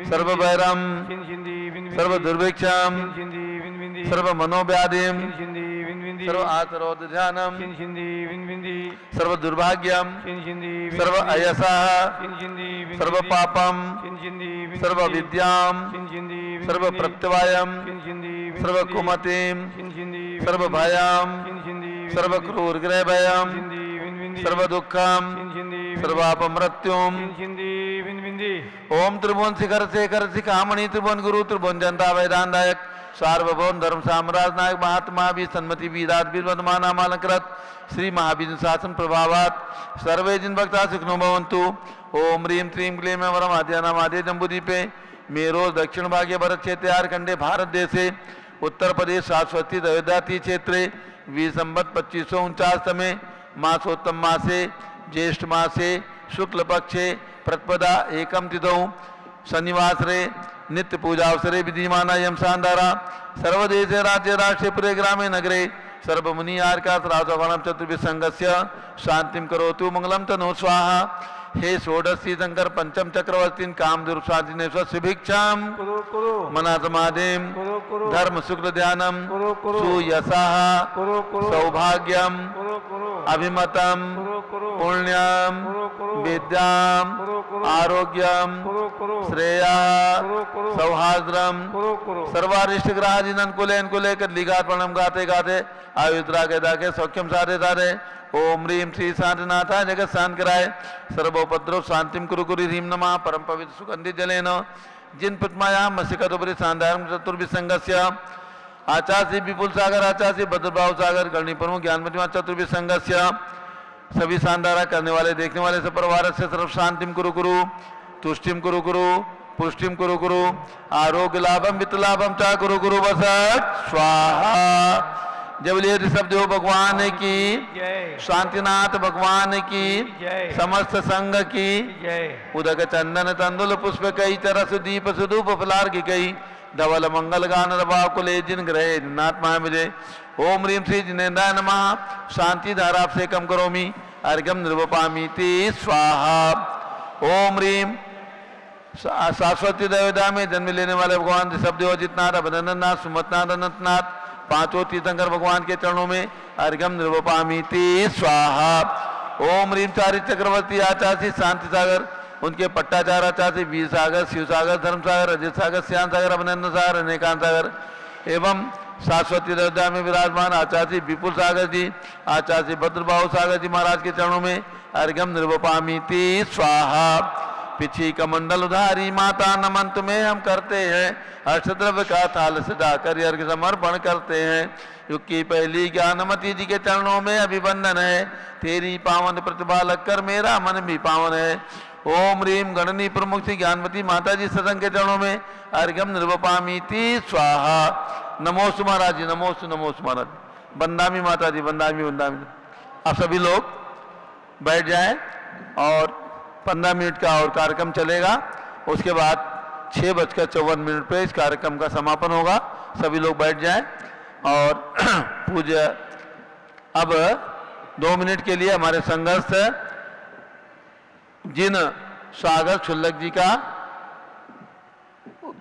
सर्व वैरम सर्व दुर्भिक्षम सर्व मनोव्याधिम सर्व आतरोध ध्यानम सर्व दुर्भाग्यम सर्व अयसः सर्व पापम सर्व विद्याम सर्व प्रत्यवायम सर्व कुमतिम सर्व भयम सर्व क्रूर ग्रह भयम सर्व दुखम सर्वापमृत्युम ओम त्रिभुवन शिखर शेखर शिखामणि त्रिभुवन गुरु त्रिभुवन जनता वेदांतायक सार्वभौम धर्म साम्राज्य नायक महात्मा भी सन्मति वीराट वीरवदमानामालंकृत श्री महावीर शासन प्रभावात सर्वे जिन भक्ता सुखनो भवन्तु। ओम ह्रीं क्लीं क्लीं वरम आद्यानाम आद्य जम्बूदीपे मेरो दक्षिण भागे भरत क्षेत्रे आर्खंडे भारत देशे उत्तर प्रदेश शाश्वती अयोध्याति क्षेत्रे विसंवत 2549 तमे मासोत्तम मासे ज्येष्ठ मासे शुक्ल पक्षे प्रतिपदा एकम तिथौ शनिवासरे नित्य पूजा अवसरे विधिमाना यम शानदारा सर्वदेशे राज्य राष्ट्रे पुरे ग्रामे नगरे सर्वमुनि आर्का राजवाणम चतुर्भि संघस्य शांतिम करोतु मंगलम तनो स्वाहा। हे षोडशी शंकर पंचम चक्रवर्तीन काम दुर्शांतिने सुभिक्षाम मनासमाधिम धर्म शुक्ल ध्यानम सुयशः सौभाग्यम अभिमतम पुण्यम विद्याम आरोग्यम श्रेया सौहार्द्रम सर्वारिष्ट ग्रहाजिनन कुले कुले कर लिगार्पणम गाते गाते आयुद्रा के दाके सौख्यम साधे साधे ओम ह्रीं श्री शांतिनाथा जगत शांत कराए सर्वोपद्रव शांतिम कुरु कुरु ह्रीं नमः परम पवित्र सुगंधित जलेन जिन प्रतिमायां मसिकतोपरि शानदारम चतुर्भिसंगस्य आचार्य विपुल सागर आचार्य भद्रभाव सागर गणनी प्रमुख ज्ञानमतिमा चतुर्भिस संघस्य सभी शानदारा करने वाले देखने वाले सब परिवार से सर्व शांतिम कुरु कुरु तुष्टिम कुरु कुरु पुष्टिम कुरु कुरु आरोग्य लाभम वित्त लाभम चा कुरु कुरु वसत स्वाहा। जब लिए ऋषभ देव भगवान की शांतिनाथ भगवान की समस्त संघ की उदक चंदन तंदुल पुष्प कई तरस दीप सुधूप फलार की कई धवल मंगल गान रभाव कुले जिन ग्रहे नाथ महा मिले। ओम ह्रीं श्री जिनेन्द्राय नमः शांति धारा से कम करोमि अर्घ्यम निर्वपामि ते स्वाहा। ओम ह्रीं शाश्वती देवता में जन्म लेने वाले भगवान ऋषभ देव अजितनाथ अभिनंदननाथ सुमतनाथ अनंतनाथ पांचों तीर्थंकर भगवान के चरणों में अर्घ्यम निर्वपामि ते स्वाहा। ओम ह्रीं चारि चक्रवर्ती आचार्य शांति सागर उनके पट्टाचार आचार्य वीर सागर शिव सागर धर्म सागर अजय सागर श्याम सागर अभिनंदन सागर अनेकांत सागर एवं शाश्वती अयोध्या में विराजमान आचार्य विपुल सागर जी आचार्य भद्रबाहु सागर जी महाराज के चरणों में अर्घ्यम निर्वपामि ते स्वाहा। पिछी कमंडल उधारी माता नमन तुम्हें हम करते हैं अष्टद्रव्य का थाल सजाकर अर्घ्य समर्पण करते हैं। युग की पहली ज्ञानमती जी के चरणों में अभिवंदन है तेरी पावन प्रतिभा लगकर मेरा मन भी पावन है। ओम ह्रीं गणनी प्रमुख श्री ज्ञानमती माता जी सत्संग के चरणों में अर्घ्यम निर्वपामि ते स्वाहा। नमोस्तु महाराज जी नमोस्तु महाराज बंदामी माता जी बंदामी बंदामी। आप सभी लोग बैठ जाएं और 15 मिनट का और कार्यक्रम चलेगा। उसके बाद 6:54 पे इस कार्यक्रम का समापन होगा। सभी लोग बैठ जाएं और पूज्य अब 2 मिनट के लिए हमारे संघर्ष जिन सागर छुल्लक जी का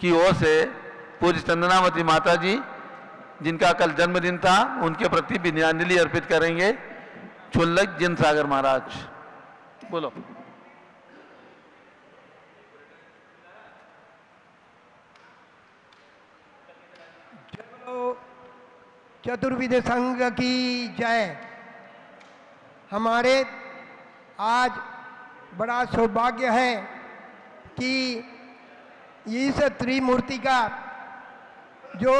की ओर से पूज्य चंदनावती माता जी जिनका कल जन्मदिन था उनके प्रति विनयाञ्जलि अर्पित करेंगे छुल्लक जिन सागर महाराज। बोलो। चतुर्विध संघ की जय। हमारे आज बड़ा सौभाग्य है कि इस त्रिमूर्ति का जो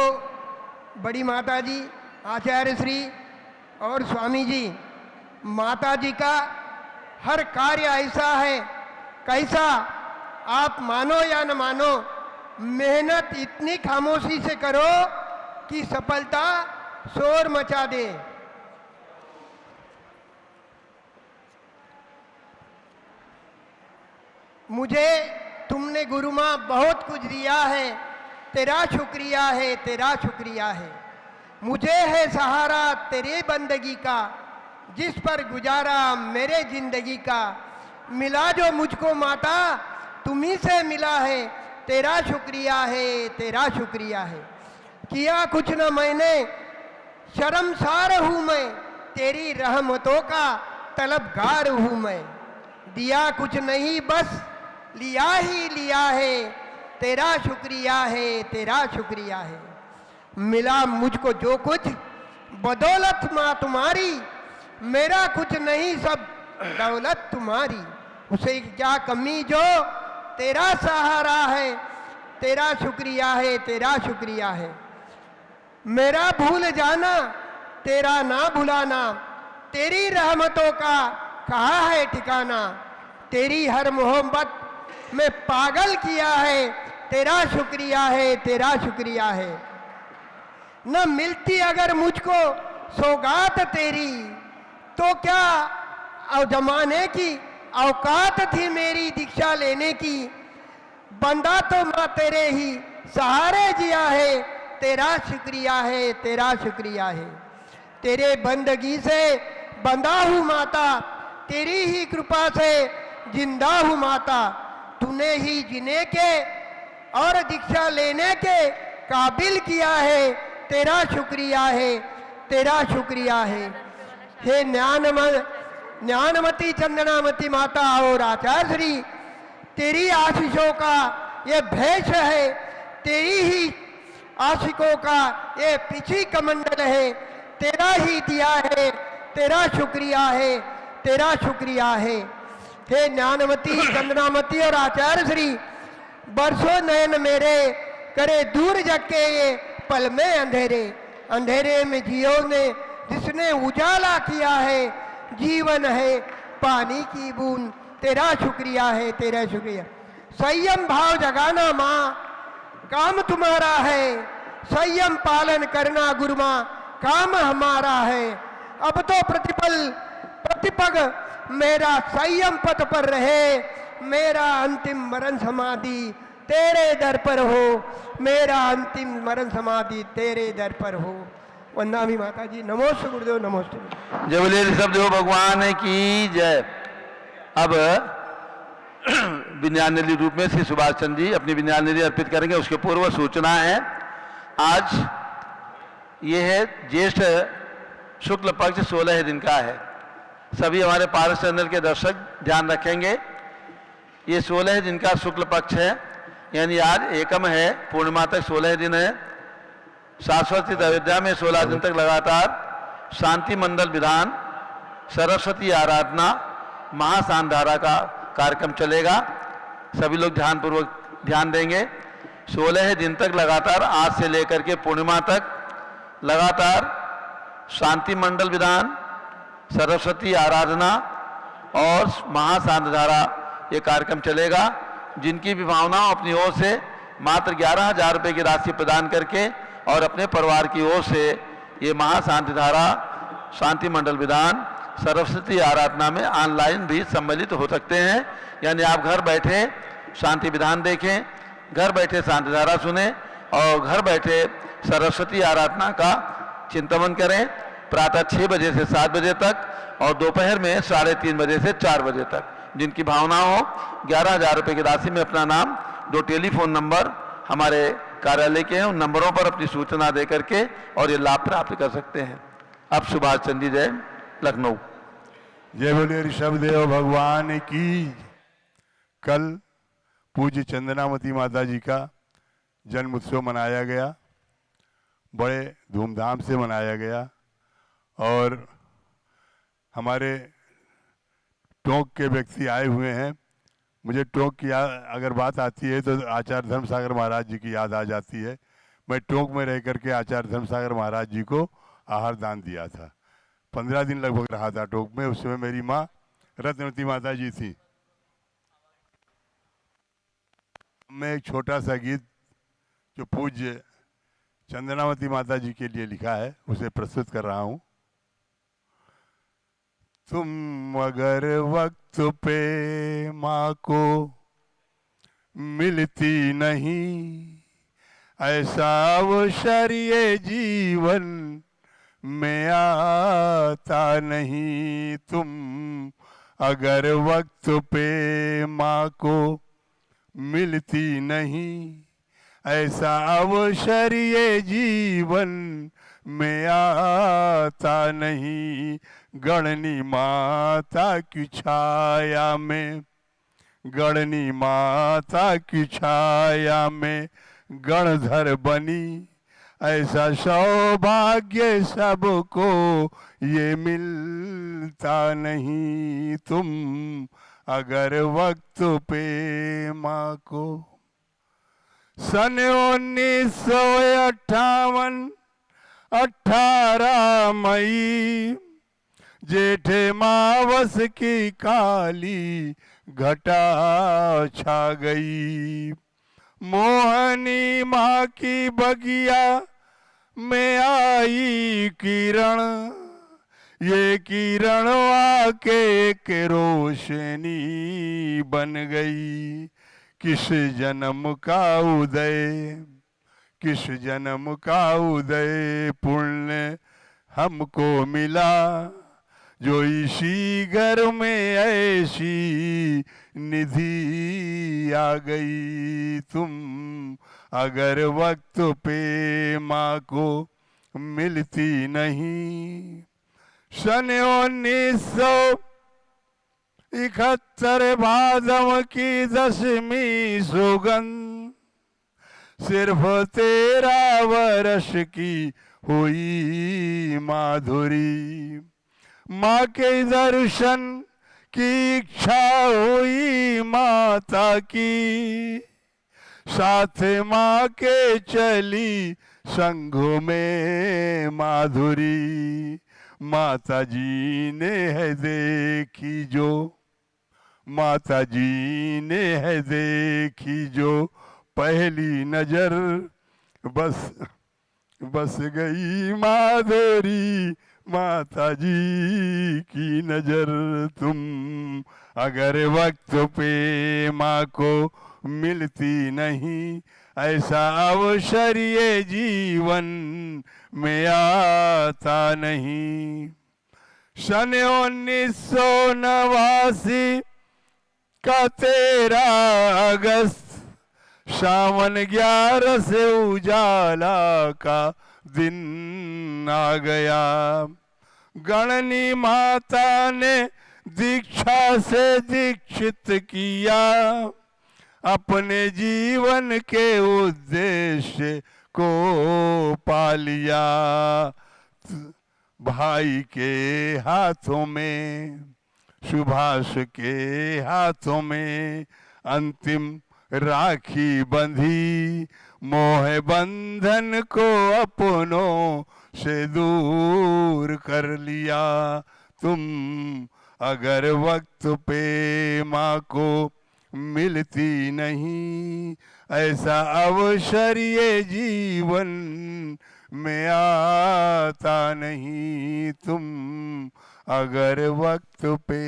बड़ी माता जी आचार्य श्री और स्वामी जी माता जी का हर कार्य ऐसा है कैसा आप मानो या न मानो मेहनत इतनी खामोशी से करो की सफलता शोर मचा दे। मुझे तुमने गुरु माँ बहुत कुछ दिया है, तेरा शुक्रिया है, तेरा शुक्रिया है। मुझे है सहारा तेरे बंदगी का, जिस पर गुजारा मेरे जिंदगी का। मिला जो मुझको माता तुम्ही से मिला है, तेरा शुक्रिया है, तेरा शुक्रिया है। किया कुछ न मैंने शर्मसार हूँ मैं, तेरी रहमतों का तलबगार हूँ मैं। दिया कुछ नहीं बस लिया ही लिया है, तेरा शुक्रिया है, तेरा शुक्रिया है। मिला मुझको जो कुछ बदौलत माँ तुम्हारी, मेरा कुछ नहीं सब दौलत तुम्हारी। उसे क्या कमी जो तेरा सहारा है, तेरा शुक्रिया है, तेरा शुक्रिया है। मेरा भूल जाना तेरा ना भुलाना, तेरी रहमतों का कहाँ है ठिकाना। तेरी हर मोहब्बत में पागल किया है, तेरा शुक्रिया है, तेरा शुक्रिया है। न मिलती अगर मुझको सौगात तेरी, तो क्या जमाने की औकात थी मेरी दीक्षा लेने की। बंदा तो माँ तेरे ही सहारे जिया है, तेरा शुक्रिया है, तेरा शुक्रिया है। तेरे बंदगी से बंधा हूँ माता, तेरी ही कृपा से जिंदा हूँ माता। तूने ही जीने के और दीक्षा लेने के काबिल किया है, तेरा शुक्रिया है, तेरा शुक्रिया है। हे ज्ञानमती चंदनामती माता और आचार्य श्री, तेरी आशीषों का ये भेष है, तेरी ही आशिकों का ये पीछी कमंडल है, तेरा ही दिया है, तेरा शुक्रिया है, तेरा शुक्रिया है। हे ज्ञानमती चंद्रामती और आचार्य श्री, बरसों नयन मेरे करे दूर जग के ये पल में अंधेरे। अंधेरे में जियो ने जिसने उजाला किया है, जीवन है पानी की बूंद, तेरा शुक्रिया है, तेरा शुक्रिया। संयम भाव जगाना माँ काम तुम्हारा है, संयम पालन करना गुरु माँ काम हमारा है। अब तो प्रतिपग मेरा संयम पथ पर रहे, मेरा अंतिम मरण समाधि तेरे दर पर हो, मेरा अंतिम मरण समाधि तेरे दर पर हो। वंदनामी माता जी। नमोस्तु गुरुदेव, नमोस्तु। जय बोले ऋषभदेव भगवान की जय। अब विन्यानिधि रूप में श्री सुभाष चंद्र जी अपनी विन्यानिधि अर्पित करेंगे। उसके पूर्व सूचना है, आज ये है ज्येष्ठ शुक्ल पक्ष 16 दिन का है। सभी हमारे पारस चैनल के दर्शक ध्यान रखेंगे, ये 16 दिन का शुक्ल पक्ष है, यानी आज एकम है, पूर्णिमा तक 16 दिन है। शाश्वती अयोध्या में 16 दिन तक लगातार शांति मंडल विधान, सरस्वती आराधना, महासांधारा का कार्यक्रम चलेगा। सभी लोग ध्यानपूर्वक ध्यान देंगे। 16 दिन तक लगातार, आज से लेकर के पूर्णिमा तक लगातार शांति मंडल विधान, सरस्वती आराधना और महासांधारा ये कार्यक्रम चलेगा। जिनकी भी भावनाओं अपनी ओर से मात्र 11,000 रुपये की राशि प्रदान करके और अपने परिवार की ओर से ये महाशांतिधारा, शांति मंडल विधान, सरस्वती आराधना में ऑनलाइन भी सम्मिलित हो सकते हैं। यानी आप घर बैठे शांति विधान देखें, घर बैठे शांतिधारा सुने और घर बैठे सरस्वती आराधना का चिंतन करें। प्रातः 6 बजे से 7 बजे तक और दोपहर में 3:30 बजे से 4 बजे तक। जिनकी भावना हो 11,000 रुपये की राशि में अपना नाम, 2 टेलीफोन नंबर हमारे कार्यालय के हैं, उन नंबरों पर अपनी सूचना दे करके और ये लाभ प्राप्त कर सकते हैं। अब सुभाष चंद्र जय, लखनऊ। जय बोले ऋषभदेव भगवान की। कल पूज्य चंदनामती माता जी का जन्म उत्सव मनाया गया, बड़े धूमधाम से मनाया गया। और हमारे टोंक के व्यक्ति आए हुए हैं। मुझे टोंक की अगर बात आती है तो आचार्य धर्मसागर महाराज जी की याद आ जाती है। मैं टोंक में रह करके आचार्य धर्मसागर महाराज जी को आहार दान दिया था। 15 दिन लगभग रहा था टोंक में। उस समय मेरी माँ रत्नवती माता जी थी। मैं एक छोटा सा गीत जो पूज्य चंदनावती माता जी के लिए लिखा है, उसे प्रस्तुत कर रहा हूँ। तुम अगर वक्त पे माँ को मिलती नहीं, ऐसा अवसर ये जीवन में आता नहीं। तुम अगर वक्त पे माँ को मिलती नहीं, ऐसा अवसर ये जीवन में आता नहीं। गणनी माता की छाया में, गणनी माता की छाया में गणधर बनी, ऐसा सौभाग्य सबको ये मिलता नहीं। तुम अगर वक्त पे माँ को। सन 1958 18 मई, जेठे मावस की काली घटा छा गई। मोहनी माँ की बगिया में आई किरण, ये किरण आके एक रोशनी बन गई। किस जन्म का उदय, किस जन्म का उदय पुण्य हमको मिला, जो इसी घर में ऐसी निधि आ गई। तुम अगर वक्त पे माँ को मिलती नहीं। सन 1971 भादव की 10वीं सुगंध, सिर्फ 13 वर्ष की हुई माधुरी। माँ के दर्शन की इच्छा हुई माता की, साथ माँ के चली संघों में माधुरी। माता जी ने है देखी जो, माता जी ने है देखी जो पहली नजर, बस गई माधुरी माता जी की नजर। तुम अगर वक्त पे माँ को मिलती नहीं, ऐसा अवसर ये जीवन में आता नहीं। सन 1989 का 13 अगस्त, सावन 11 से उजाला का दिन आ गया। गणनी माता ने दीक्षा से दीक्षित किया, अपने जीवन के उद्देश्य को पा लिया। भाई के हाथों में, सुभाष के हाथों में अंतिम राखी बंधी, मोह बंधन को अपनों से दूर कर लिया। तुम अगर वक्त पे माँ को मिलती नहीं, ऐसा अवसर ये जीवन में आता नहीं। तुम अगर वक्त पे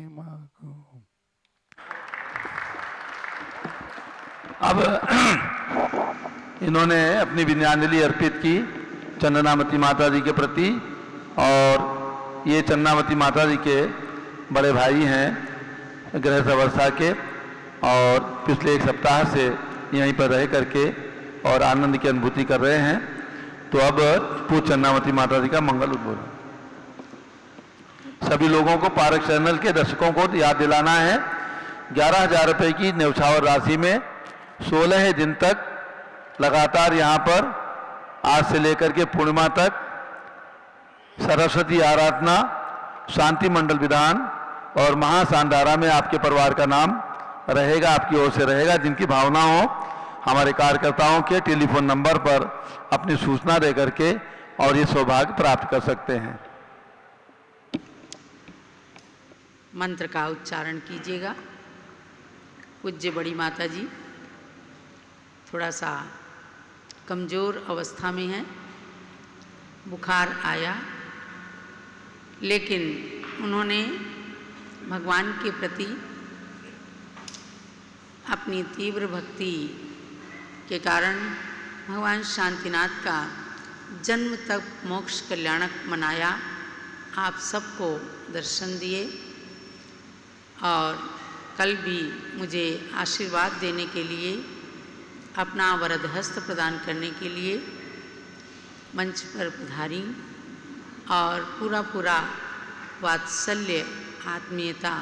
माँ को। अब इन्होंने अपनी विनयान्जलि अर्पित की चंदनावती माता जी के प्रति, और ये चंदनावती माता जी के बड़े भाई हैं गृह अवस्था के, और पिछले 1 सप्ताह से यहीं पर रह करके और आनंद की अनुभूति कर रहे हैं। तो अब पूज्य चंदनावती माता जी का मंगल उद्बोधन। सभी लोगों को पारक चैनल के दर्शकों को याद दिलाना है, 11,000 रुपये की न्यौछावर राशि में 16 दिन तक लगातार यहाँ पर आज से लेकर के पूर्णिमा तक सरस्वती आराधना, शांति मंडल विधान और महाशांधारा में आपके परिवार का नाम रहेगा, आपकी ओर से रहेगा। जिनकी भावना हो हमारे कार्यकर्ताओं के टेलीफोन नंबर पर अपनी सूचना दे करके और ये सौभाग्य प्राप्त कर सकते हैं। मंत्र का उच्चारण कीजिएगा। पूज्य बड़ी माता जी थोड़ा सा कमज़ोर अवस्था में हैं, बुखार आया, लेकिन उन्होंने भगवान के प्रति अपनी तीव्र भक्ति के कारण भगवान शांतिनाथ का जन्म तक मोक्ष कल्याणक मनाया, आप सबको दर्शन दिए और कल भी मुझे आशीर्वाद देने के लिए, अपना वरद हस्त प्रदान करने के लिए मंच पर पधारी और पूरा वात्सल्य आत्मीयता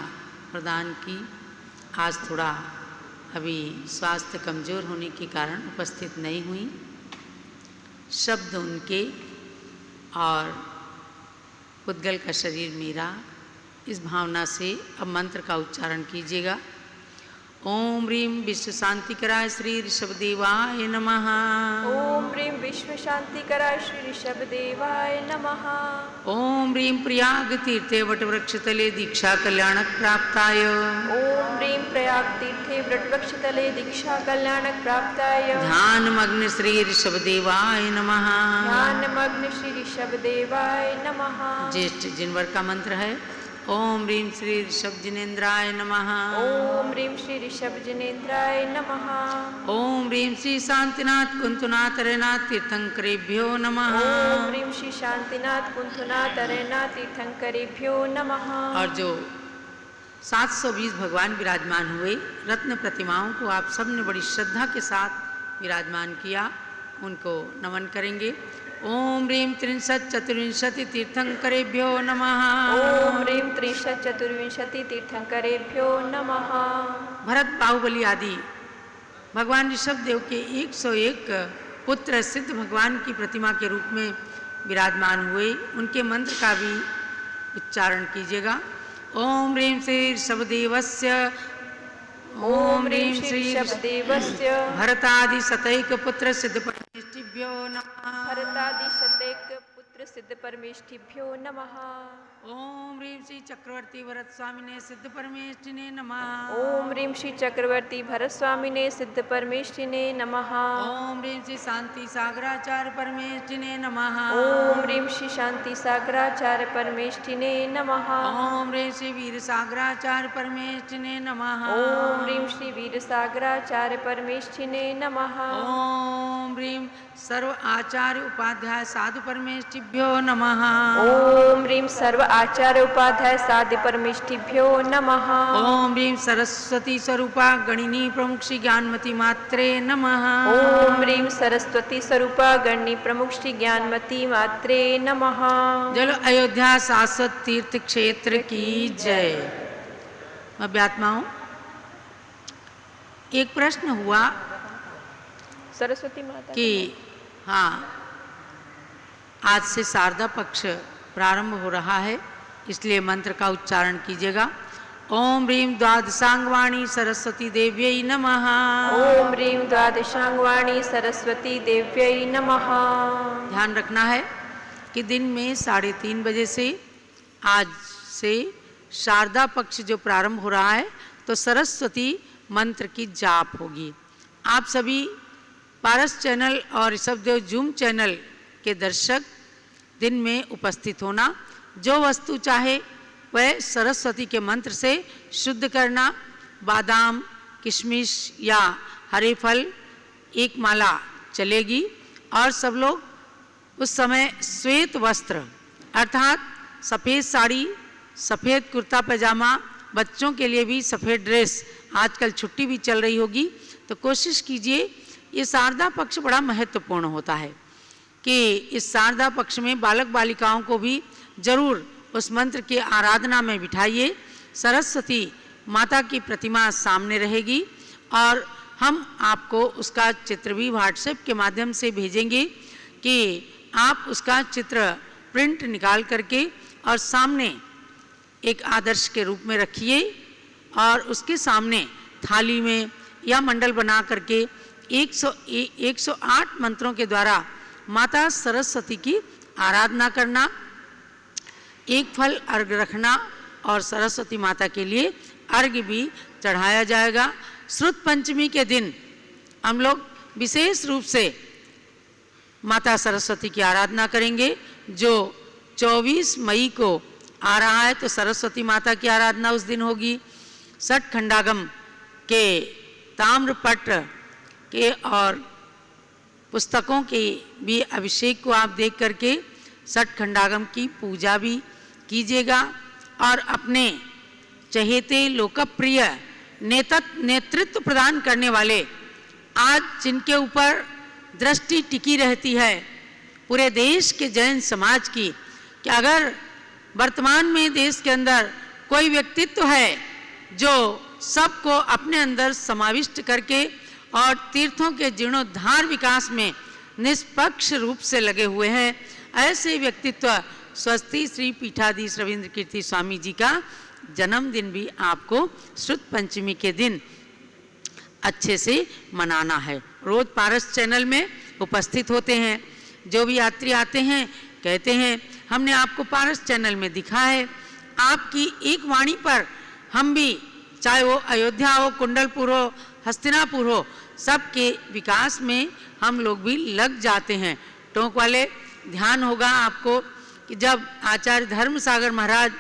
प्रदान की। आज थोड़ा अभी स्वास्थ्य कमज़ोर होने के कारण उपस्थित नहीं हुई। शब्द उनके और पुद्गल का शरीर मेरा, इस भावना से अब मंत्र का उच्चारण कीजिएगा। ओम ह्रीं विश्व शांतिकराय श्री ऋषभदेवाय नमः। ओम ह्रीं विश्व शांतिकराय श्री ऋषभदेवाय नमः। ओम ह्रीं प्रयाग तीर्थे वटवृक्षतले दीक्षा कल्याणक प्राप्ताय। ओम ह्रीं प्रयाग तीर्थे वटवृक्षतले दीक्षा कल्याणक प्राप्ताय। ध्यानमग्न श्री ऋषभदेवाय नमः। ध्यानमग्न श्री ऋषभदेवाय नमः। ज्येष्ठ जिनवर का मंत्र है ओम ह्रीं श्री ऋषभ जिनेन्द्राय नमः। ओम ह्रीं श्री ऋषभ जिनेन्द्राय नमः। ओम ह्रीं श्री शांतिनाथ कुंतुनाथ रैनाथ तीर्थंकरेभ्यो नमः। ओम ह्रीं श्री शांतिनाथ कुंथुनाथ अरैनाथ तीर्थंकरेभ्यो नमः। और जो 720 भगवान विराजमान हुए रत्न प्रतिमाओं को आप सब ने बड़ी श्रद्धा के साथ विराजमान किया, उनको नमन करेंगे। ओम ह्रीं त्रिंशत् चतुर्विंशति तीर्थंकरेभ्यो नमः। ओम ह्रीं त्रिंशत् चतुर्विंशति तीर्थंकरेभ्यो नमः। भरत बाहुबली आदि भगवान ऋषभदेव के 101 पुत्र सिद्ध भगवान की प्रतिमा के रूप में विराजमान हुए, उनके मंत्र का भी उच्चारण कीजिएगा। ओम ह्रीं श्री ऋषभदेवस्य ओम ह्रीं श्री ऋषभदेवस्य भरतादि शतैक पुत्र सिद्ध परमेष्ठिभ्यो नमः। भरतादि शतैक पुत्र सिद्ध परमेष्ठिभ्यो नमः। ओम ह्रीं श्री चक्रवर्ती भरत स्वामिने सिद्ध परमेष्ठिने नमः। ओम ह्रीं श्री चक्रवर्ती भरत स्वामिने सिद्ध परमेष्ठिने नमः। ओम ह्रीं श्री शांति सागराचार्य परमेष्ठिने नमः। ओम ह्रीं श्री शांति सागराचार्य परमेष्ठिने नमः। ओम ह्रीं श्री वीर सागराचार्य परमेष्ठिने नमः। ओम ह्रीं श्री वीर सागराचार्य परमेष्ठिने नमः। ओम ह्रीं सर्व आचार्य उपाध्याय साधु परमेष्ठिभ्यो नमः। ओम ह्रीं सर्व आचार्य उपाध्याय साधु परमेष्ठिभ्यो नमः। ओम ह्रीं सरस्वती स्वरूपा गणिनी प्रमुख श्री ज्ञानमती मात्रे नमः। ओम ह्रीं सरस्वती स्वरूपा गणनी प्रमुख श्री ज्ञानमती मात्रे नमः। जल अयोध्या शाश्वत तीर्थ क्षेत्र की जय। अभ्यात्माओं, एक प्रश्न हुआ सरस्वती माता कि हाँ, आज से शारदा पक्ष प्रारंभ हो रहा है, इसलिए मंत्र का उच्चारण कीजिएगा। ओम ह्रीं द्वादशांगवाणी सरस्वती देव्यै नमः। ओम ह्रीं द्वादशांगवाणी सरस्वती देव्यै नमः। ध्यान रखना है कि दिन में 3:30 बजे से आज से शारदा पक्ष जो प्रारंभ हो रहा है, तो सरस्वती मंत्र की जाप होगी। आप सभी पारस चैनल और ऋषभदेव जूम चैनल के दर्शक दिन में उपस्थित होना, जो वस्तु चाहे वह सरस्वती के मंत्र से शुद्ध करना। बादाम, किशमिश या हरे फल एक माला चलेगी और सब लोग उस समय श्वेत वस्त्र अर्थात सफ़ेद साड़ी, सफ़ेद कुर्ता पैजामा, बच्चों के लिए भी सफ़ेद ड्रेस, आजकल छुट्टी भी चल रही होगी तो कोशिश कीजिए। ये शारदा पक्ष बड़ा महत्वपूर्ण होता है कि इस शारदा पक्ष में बालक बालिकाओं को भी जरूर उस मंत्र की आराधना में बिठाइए। सरस्वती माता की प्रतिमा सामने रहेगी और हम आपको उसका चित्र भी व्हाट्सएप के माध्यम से भेजेंगे कि आप उसका चित्र प्रिंट निकाल करके और सामने एक आदर्श के रूप में रखिए और उसके सामने थाली में या मंडल बना करके 108 मंत्रों के द्वारा माता सरस्वती की आराधना करना, एक फल अर्घ रखना और सरस्वती माता के लिए अर्घ भी चढ़ाया जाएगा। श्रुत पंचमी के दिन हम लोग विशेष रूप से माता सरस्वती की आराधना करेंगे। जो 24 मई को आ रहा है तो सरस्वती माता की आराधना उस दिन होगी। सठ खंडागम के ताम्रपत्र के और पुस्तकों के भी अभिषेक को आप देख करके सठ खंडागम की पूजा भी कीजिएगा और अपने चहेते लोकप्रिय नेतृत्व प्रदान करने वाले, आज जिनके ऊपर दृष्टि टिकी रहती है पूरे देश के जैन समाज की, कि अगर वर्तमान में देश के अंदर कोई व्यक्तित्व है जो सबको अपने अंदर समाविष्ट करके और तीर्थों के जीर्णोद्धार विकास में निष्पक्ष रूप से लगे हुए हैं, ऐसे व्यक्तित्व स्वस्ति श्री पीठाधीश रविंद्र कीर्ति स्वामी जी का जन्मदिन भी आपको श्रुत पंचमी के दिन अच्छे से मनाना है। रोज पारस चैनल में उपस्थित होते हैं। जो भी यात्री आते हैं कहते हैं हमने आपको पारस चैनल में दिखा है, आपकी एक वाणी पर हम भी, चाहे वो अयोध्या हो, कुंडलपुर हो, हस्तिनापुर हो, सबके विकास में हम लोग भी लग जाते हैं। टोंक वाले ध्यान होगा आपको कि जब आचार्य धर्म सागर महाराज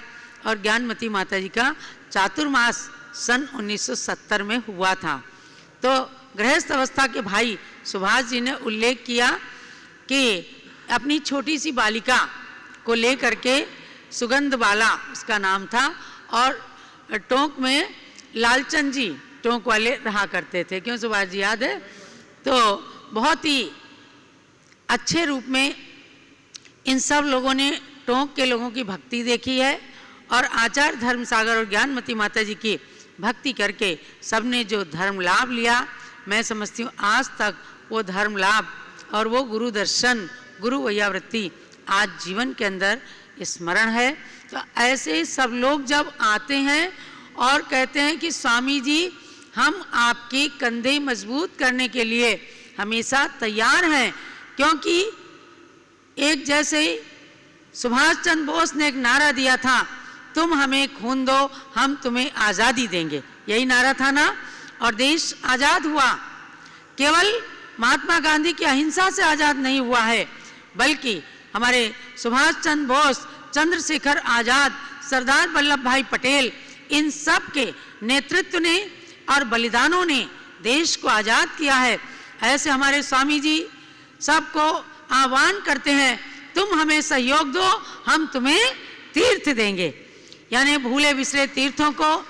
और ज्ञानमती माता जी का चातुर्मास सन 1970 में हुआ था, तो गृहस्थ अवस्था के भाई सुभाष जी ने उल्लेख किया कि अपनी छोटी सी बालिका को लेकर के, सुगंध बाला उसका नाम था, और टोंक में लालचंद जी टोंक वाले रहा करते थे। क्यों सुभाष जी याद है? तो बहुत ही अच्छे रूप में इन सब लोगों ने टोंक के लोगों की भक्ति देखी है और आचार्य धर्म सागर और ज्ञानमती माता जी की भक्ति करके सबने जो धर्म लाभ लिया, मैं समझती हूँ आज तक वो धर्म लाभ और वो गुरु दर्शन, गुरु वैयावृत्ति आज जीवन के अंदर स्मरण है। तो ऐसे सब लोग जब आते हैं और कहते हैं कि स्वामी जी हम आपके कंधे मजबूत करने के लिए हमेशा तैयार हैं, क्योंकि एक जैसे सुभाष चंद्र बोस ने एक नारा दिया था, तुम हमें खून दो हम तुम्हें आज़ादी देंगे, यही नारा था ना, और देश आज़ाद हुआ। केवल महात्मा गांधी की अहिंसा से आज़ाद नहीं हुआ है, बल्कि हमारे सुभाष चंद्र बोस, चंद्रशेखर आज़ाद, सरदार वल्लभ भाई पटेल, इन सब के नेतृत्व ने और बलिदानों ने देश को आज़ाद किया है। ऐसे हमारे स्वामी जी सबको आह्वान करते हैं, तुम हमें सहयोग दो हम तुम्हें तीर्थ देंगे, यानी भूले बिसरे तीर्थों को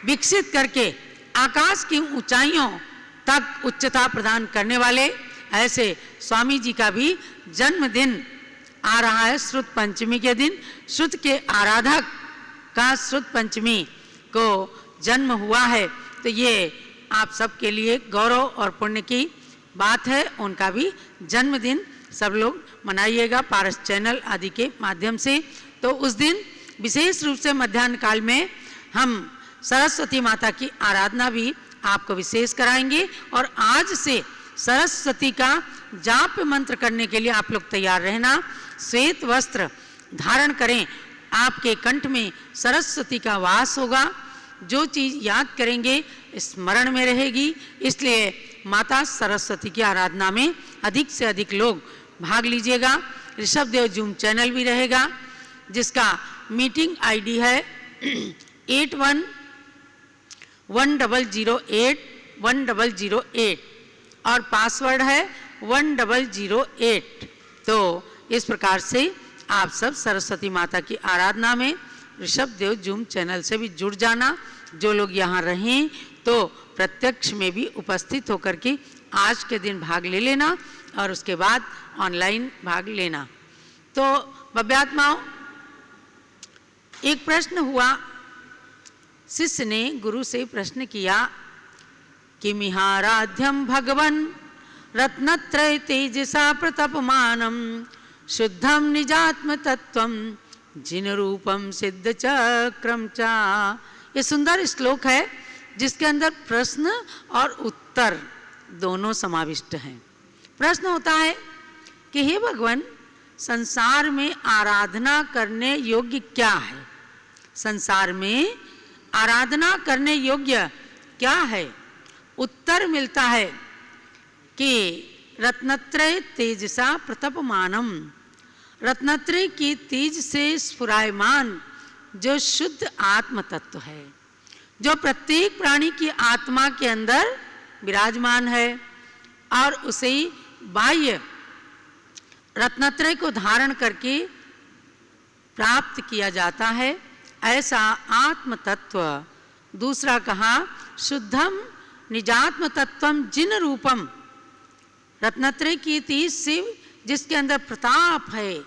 विकसित करके आकाश की ऊंचाइयों तक उच्चता प्रदान करने वाले ऐसे स्वामी जी का भी जन्मदिन आ रहा है श्रुत पंचमी के दिन। श्रुत के आराधक का श्रुत पंचमी को जन्म हुआ है, तो ये आप सबके लिए गौरव और पुण्य की बात है। उनका भी जन्मदिन सब लोग मनाइएगा पारस चैनल आदि के माध्यम से। तो उस दिन विशेष रूप से मध्याह्न काल में हम सरस्वती माता की आराधना भी आपको विशेष कराएंगे, और आज से सरस्वती का जाप मंत्र करने के लिए आप लोग तैयार रहना। श्वेत वस्त्र धारण करें, आपके कंठ में सरस्वती का वास होगा, जो चीज़ याद करेंगे स्मरण में रहेगी। इसलिए माता सरस्वती की आराधना में अधिक से अधिक लोग भाग लीजिएगा। ऋषभ देव जूम चैनल भी रहेगा, जिसका मीटिंग आईडी है 8110081008 और पासवर्ड है 1008। तो इस प्रकार से आप सब सरस्वती माता की आराधना में ऋषभ देव जूम चैनल से भी जुड़ जाना। जो लोग यहाँ रहें तो प्रत्यक्ष में भी उपस्थित होकर के आज के दिन भाग ले लेना और उसके बाद ऑनलाइन भाग लेना। तो भव्यात्माओं, एक प्रश्न हुआ, शिष्य ने गुरु से प्रश्न किया कि मिहाराध्यम भगवन रत्नत्रय तेजसा प्रतपमानम शुद्धम निजात्म तत्वम जिन रूपम सिद्ध चक्रम चा। ये सुंदर श्लोक है जिसके अंदर प्रश्न और उत्तर दोनों समाविष्ट हैं। प्रश्न होता है कि हे भगवान, संसार में आराधना करने योग्य क्या है? संसार में आराधना करने योग्य क्या है? उत्तर मिलता है कि रत्नत्रय तेजसा प्रतपमानम, रत्नत्रय की तेज से स्फुरायमान जो शुद्ध आत्म तत्व है, जो प्रत्येक प्राणी की आत्मा के अंदर विराजमान है और उसे बाह्य रत्नत्रय को धारण करके प्राप्त किया जाता है, ऐसा आत्म तत्व। दूसरा कहा शुद्धम निजात्म तत्वम जिन रूपम, रत्नत्रय की तेज से जिसके अंदर प्रताप है,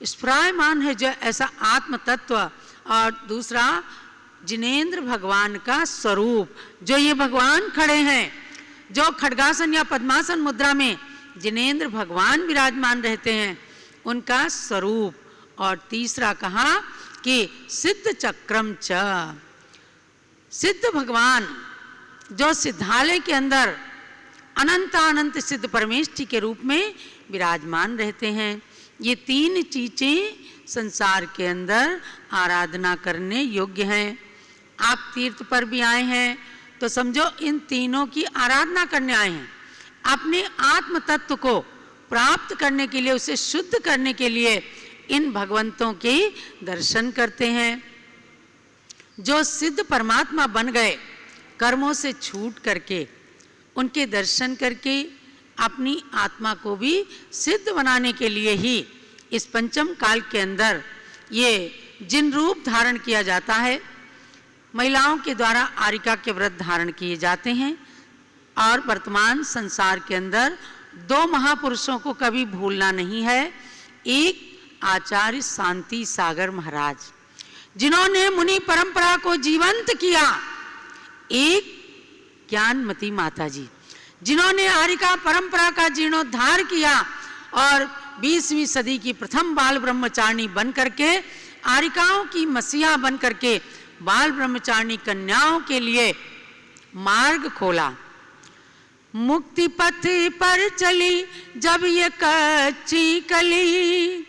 स्फुरायमान है, जो ऐसा आत्म तत्व। और दूसरा जिनेंद्र भगवान का स्वरूप, जो ये भगवान खड़े हैं, जो खड्गासन या पद्मासन मुद्रा में जिनेंद्र भगवान विराजमान रहते हैं, उनका स्वरूप। और तीसरा कहा कि सिद्ध चक्रम च, सिद्ध भगवान जो सिद्धालय के अंदर अनंत सिद्ध परमेष्ठी के रूप में विराजमान रहते हैं। ये तीन चीजें संसार के अंदर आराधना करने योग्य हैं। आप तीर्थ पर भी आए हैं तो समझो इन तीनों की आराधना करने आए हैं, अपने आत्म तत्व को प्राप्त करने के लिए, उसे शुद्ध करने के लिए इन भगवंतों के दर्शन करते हैं। जो सिद्ध परमात्मा बन गए कर्मों से छूट करके, उनके दर्शन करके अपनी आत्मा को भी सिद्ध बनाने के लिए ही इस पंचम काल के अंदर ये जिन रूप धारण किया जाता है। महिलाओं के द्वारा आरिका के व्रत धारण किए जाते हैं। और वर्तमान संसार के अंदर दो महापुरुषों को कभी भूलना नहीं है। एक आचार्य शांति सागर महाराज, जिन्होंने मुनि परंपरा को जीवंत किया। एक ज्ञानमती माता जी, जिन्होंने आरिका परंपरा का जीर्णोद्धार किया और 20वीं सदी की प्रथम बाल ब्रह्मचारिणी बन करके, आरिकाओं की मसीहा बन करके बाल ब्रह्मचारिणी कन्याओं के लिए मार्ग खोला। मुक्ति पथ पर चली जब ये कच्ची कली,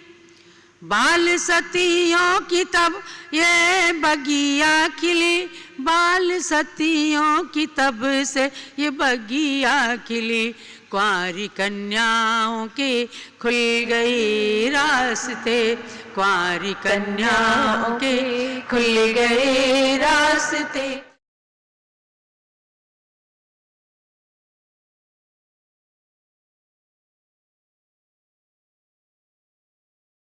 बाल सतियों की तब ये बगिया खिली, बाल सतियों की तब से ये बगिया खिली। कुंवारी कन्याओं के खुल गए रास्ते, कुंवारी कन्याओं के खुल गए रास्ते।